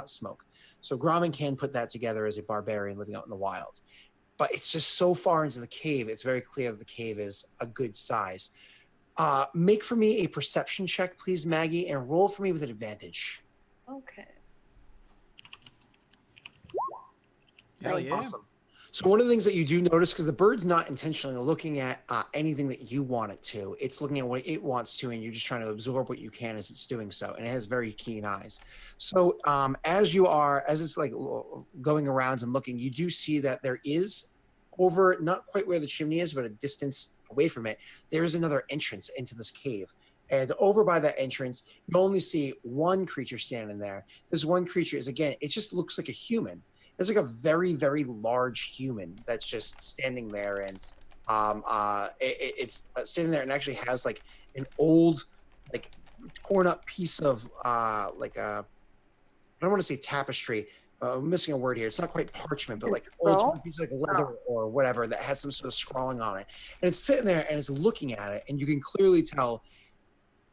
[SPEAKER 1] smoke. So Grommen can put that together as a barbarian living out in the wild. But it's just so far into the cave, it's very clear that the cave is a good size. Make for me a perception check, please, Maggie, and roll for me with an advantage.
[SPEAKER 3] Okay.
[SPEAKER 2] Hell yeah.
[SPEAKER 1] Awesome. So one of the things that you do notice, because the bird's not intentionally looking at anything that you want it to, it's looking at what it wants to, and you're just trying to absorb what you can as it's doing so, and it has very keen eyes. So as it's like going around and looking, you do see that there is, over not quite where the chimney is, but a distance away from it, there is another entrance into this cave. And over by that entrance, you only see one creature standing there. This one creature is, again, it just looks like a human. It's like a very, very large human that's just standing there, and it's standing there and actually has like an old, like, torn up piece of like a, I don't want to say tapestry. I'm missing a word here. It's not quite parchment, but like old torn piece of like leather or whatever that has some sort of scrawling on it. And it's sitting there and it's looking at it, and you can clearly tell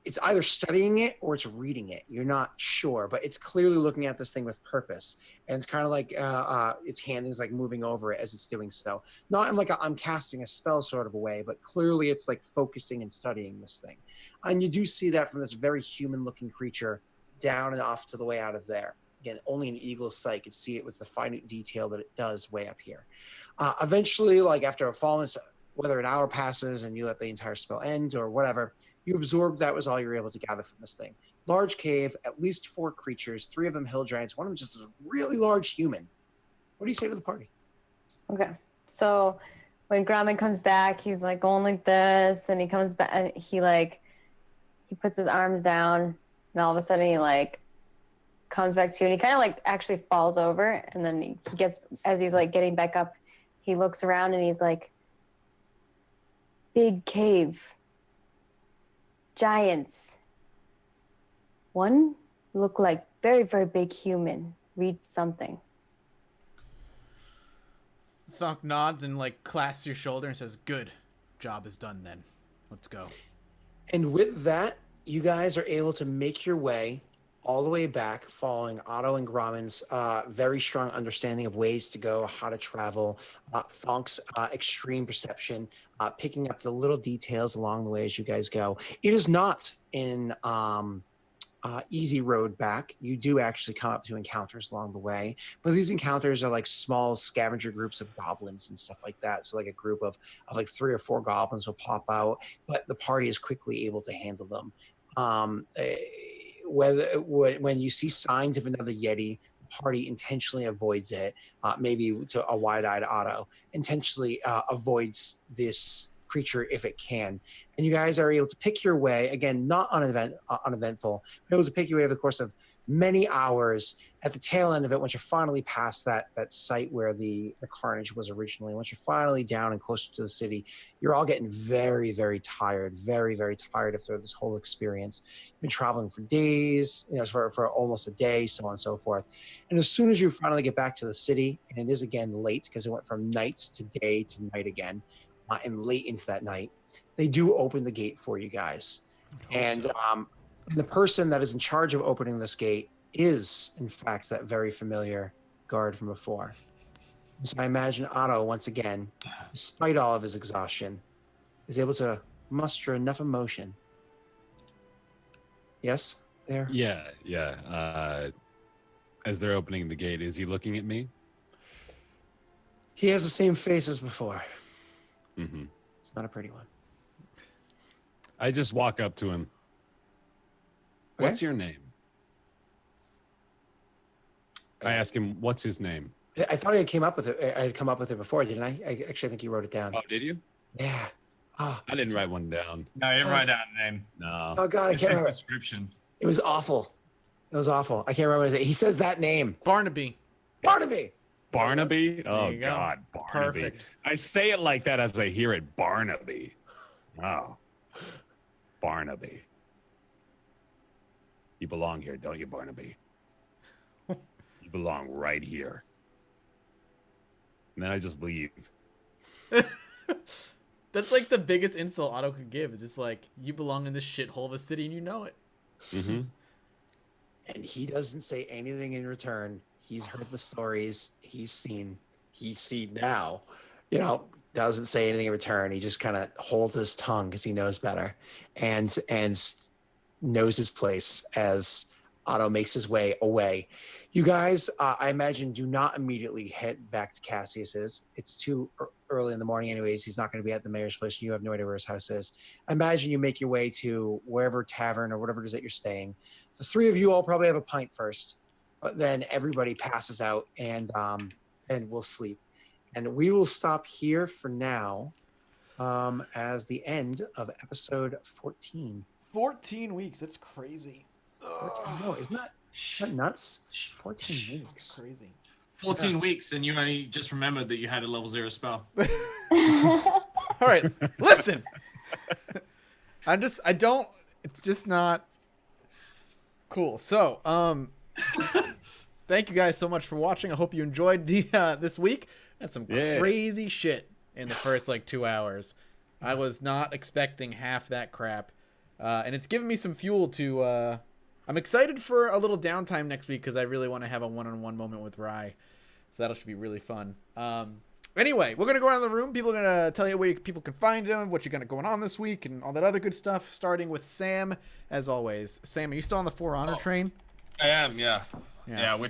[SPEAKER 1] it's either studying it or it's reading it. You're not sure, but it's clearly looking at this thing with purpose. And it's kind of like its hand is like moving over it as it's doing so. Not in like I'm casting a spell sort of a way, but clearly it's like focusing and studying this thing. And you do see that from this very human looking creature down and off to the way out of there. Again, only an eagle's sight could see it with the fine detail that it does way up here. Eventually, like after a fall, whether an hour passes and you let the entire spell end or whatever, you absorb that was all you're able to gather from this thing. Large cave, at least 4 creatures, 3 of them hill giants, one of them just a really large human. What do you say to the party?
[SPEAKER 3] Okay. So when Grommen comes back, he's like going like this, and he comes back and he puts his arms down, and all of a sudden he like comes back to you, and he kind of like actually falls over, and then he gets, as he's like getting back up, he looks around and he's like, big cave. Giants. One look like very, very big human. Read something.
[SPEAKER 2] Thunk nods and like clasps your shoulder and says, "Good. Job is done then. Let's go."
[SPEAKER 1] And with that, you guys are able to make your way all the way back, following Otto and Grommen's very strong understanding of ways to go, how to travel, Thunk's extreme perception, picking up the little details along the way as you guys go. It is not in easy road back. You do actually come up to encounters along the way, but these encounters are like small scavenger groups of goblins and stuff like that. So like a group of like 3 or 4 goblins will pop out, but the party is quickly able to handle them. When you see signs of another Yeti, the party intentionally avoids it. Maybe to a wide-eyed Otto, intentionally avoids this creature if it can. And you guys are able to pick your way, again, not uneventful, but able to pick your way over the course of many hours. At the tail end of it, once you're finally past that site where the carnage was originally, once you're finally down and closer to the city, you're all getting very, very tired, very, very tired after this whole experience. You've been traveling for days, for almost a day, so on and so forth. And as soon as you finally get back to the city, and it is again late because it went from night to day to night again, and late into that night, they do open the gate for you guys. And the person that is in charge of opening this gate is, in fact, that very familiar guard from before. So I imagine Otto, once again, despite all of his exhaustion, is able to muster enough emotion. Yes? There?
[SPEAKER 5] Yeah. As they're opening the gate, is he looking at me?
[SPEAKER 1] He has the same face as before.
[SPEAKER 5] Mm-hmm.
[SPEAKER 1] It's not a pretty one.
[SPEAKER 5] I just walk up to him.
[SPEAKER 1] Okay.
[SPEAKER 5] What's your name? I ask him, what's his name?
[SPEAKER 1] I thought I came up with it. I had come up with it before, didn't I? I actually think you wrote it down.
[SPEAKER 5] Oh, did you?
[SPEAKER 1] Yeah. Oh,
[SPEAKER 5] I didn't write one down.
[SPEAKER 4] No, you didn't write down the name.
[SPEAKER 5] No.
[SPEAKER 1] oh God, I
[SPEAKER 4] It's
[SPEAKER 1] can't
[SPEAKER 4] his
[SPEAKER 1] remember.
[SPEAKER 4] description.
[SPEAKER 1] It was awful. It was awful. I can't remember what it is. He says that name.
[SPEAKER 2] Barnaby.
[SPEAKER 1] Barnaby.
[SPEAKER 5] Barnaby? Oh,
[SPEAKER 2] you go.
[SPEAKER 5] God. Barnaby.
[SPEAKER 2] Perfect.
[SPEAKER 5] I say it like that as I hear it. Barnaby. Oh. Barnaby. You belong here, don't you, Barnaby? You belong right here. And then I just leave.
[SPEAKER 2] That's like the biggest insult Otto could give. It's just like, you belong in this shithole of a city and you know it.
[SPEAKER 5] Mm-hmm.
[SPEAKER 1] And he doesn't say anything in return. He's heard the stories. He's seen now, doesn't say anything in return. He just kind of holds his tongue because he knows better and knows his place as Otto makes his way away. You guys, I imagine, do not immediately head back to Cassius's. It's too early in the morning anyways. He's not going to be at the mayor's place. And you have no idea where his house is. I imagine you make your way to wherever tavern or whatever it is that you're staying. The three of you all probably have a pint first, but then everybody passes out and we'll sleep. And we will stop here for now as the end of episode 14.
[SPEAKER 2] 14 weeks. That's crazy.
[SPEAKER 1] No, isn't that nuts? 14 weeks.
[SPEAKER 2] That's crazy.
[SPEAKER 4] 14 weeks, and you only just remembered that you had a level 0 spell.
[SPEAKER 2] All right, listen. It's just not cool. So, thank you guys so much for watching. I hope you enjoyed this week. Had some crazy shit in the first 2 hours. I was not expecting half that crap. And it's given me some fuel to, I'm excited for a little downtime next week because I really want to have a one-on-one moment with Rye. So that should be really fun. Anyway, we're going to go around the room. People are going to tell you where people can find them, what you're going to going on this week, and all that other good stuff, starting with Sam, as always. Sam, are you still on the For Honor train?
[SPEAKER 4] I am, yeah. Yeah, we're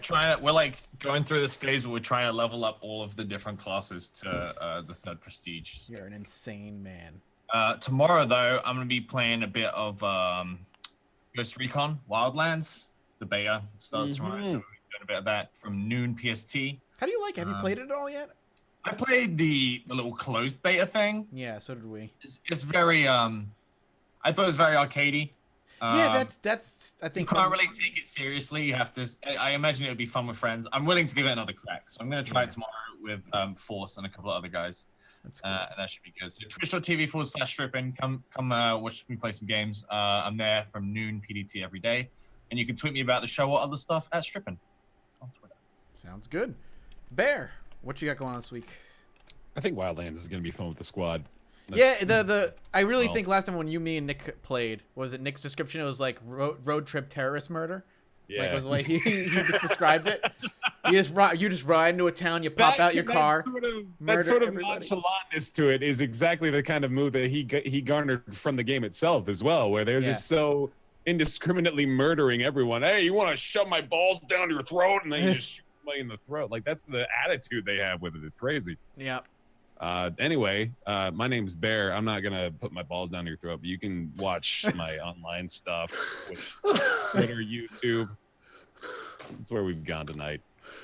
[SPEAKER 4] going through this phase where we're trying to level up all of the different classes to the 3rd prestige.
[SPEAKER 2] You're an insane man.
[SPEAKER 4] Tomorrow, though, I'm going to be playing a bit of Ghost Recon Wildlands. The beta starts tomorrow, so we're doing a bit of that from noon PST.
[SPEAKER 2] How do you like it? Have you played it at all yet?
[SPEAKER 4] I played the little closed beta thing.
[SPEAKER 2] Yeah, so did we.
[SPEAKER 4] It's very I thought it was very arcadey.
[SPEAKER 2] Yeah, that's I think
[SPEAKER 4] you can't really take it seriously. You have to. I imagine it would be fun with friends. I'm willing to give it another crack, so I'm going to try it tomorrow with Force and a couple of other guys.
[SPEAKER 2] That's cool.
[SPEAKER 4] And that should be good. So twitch.tv/stripping. Come watch me play some games. I'm there from noon PDT every day, and you can tweet me about the show or other stuff at stripping on Twitter.
[SPEAKER 2] Sounds good. Bear, what you got going on this week?
[SPEAKER 5] I think Wildlands is going to be fun with the squad.
[SPEAKER 2] I really think last time when me and Nick played, was it Nick's description? It was like road trip terrorist murder.
[SPEAKER 5] Yeah.
[SPEAKER 2] Like was the way he just described it. You just ride into a town, you pop out your car.
[SPEAKER 5] That sort of
[SPEAKER 2] everybody.
[SPEAKER 5] nonchalantness to it is exactly the kind of move that he garnered from the game itself as well, where they're just so indiscriminately murdering everyone. Hey, you want to shove my balls down your throat, and then you just shoot somebody in the throat. Like that's the attitude they have with it. It's crazy.
[SPEAKER 2] Yeah.
[SPEAKER 5] Anyway, my name's Bear. I'm not gonna put my balls down your throat, but you can watch my online stuff, Twitter, YouTube. That's where we've gone tonight.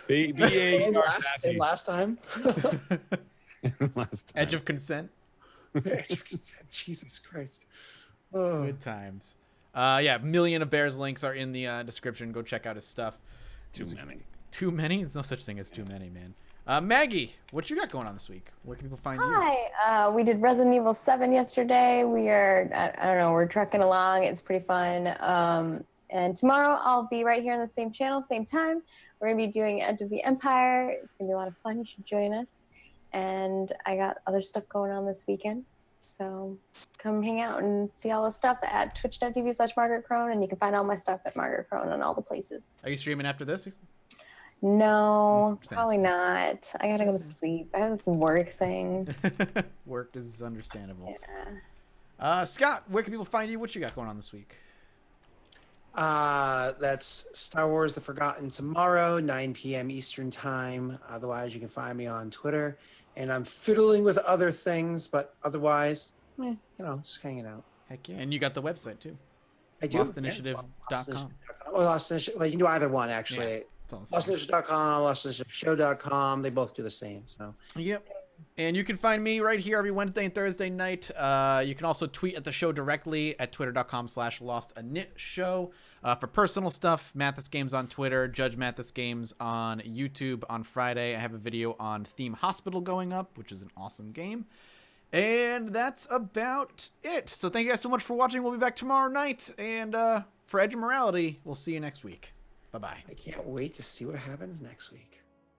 [SPEAKER 1] Last time.
[SPEAKER 5] Last time.
[SPEAKER 2] Edge of Consent.
[SPEAKER 1] Jesus Christ.
[SPEAKER 2] Good times. Yeah, million of Bear's links are in the description. Go check out his stuff.
[SPEAKER 5] Too many.
[SPEAKER 2] Too many? There's no such thing as too many, man. Maggie, what you got going on this week? Where can people find you?
[SPEAKER 3] Hi. We did Resident Evil 7 yesterday. We are, I don't know, we're trucking along. It's pretty fun. And tomorrow I'll be right here on the same channel, same time. We're going to be doing Edge of the Empire. It's going to be a lot of fun. You should join us. And I got other stuff going on this weekend. So come hang out and see all the stuff at twitch.tv/MargaretCrone. And you can find all my stuff at Margaret Crone on all the places.
[SPEAKER 2] Are you streaming after this?
[SPEAKER 3] No, probably not. I got to go to sleep. I have this work thing.
[SPEAKER 2] Work is understandable.
[SPEAKER 3] Yeah.
[SPEAKER 2] Scott, where can people find you? What you got going on this week?
[SPEAKER 1] That's Star Wars: The Forgotten tomorrow, 9 p.m. Eastern time. Otherwise, you can find me on Twitter, and I'm fiddling with other things, but otherwise, just hanging out.
[SPEAKER 2] Heck yeah. And you got the website too.
[SPEAKER 1] I do.
[SPEAKER 2] LostInitiative.com.
[SPEAKER 1] Well, Lost Initiative. Well, you can do either one actually.
[SPEAKER 2] Yeah, it's all the same.
[SPEAKER 1] LostInitiative.com, LostInitiativeShow.com. They both do the same. So.
[SPEAKER 2] Yep. And you can find me right here every Wednesday and Thursday night. You can also tweet at the show directly at twitter.com/LostInitShow. For personal stuff, Mathis Games on Twitter, Judge Mathis Games on YouTube. On Friday, I have a video on Theme Hospital going up, which is an awesome game. And that's about it. So thank you guys so much for watching. We'll be back tomorrow night. And for Edge of Morality, we'll see you next week. Bye-bye.
[SPEAKER 1] I can't wait to see what happens next week.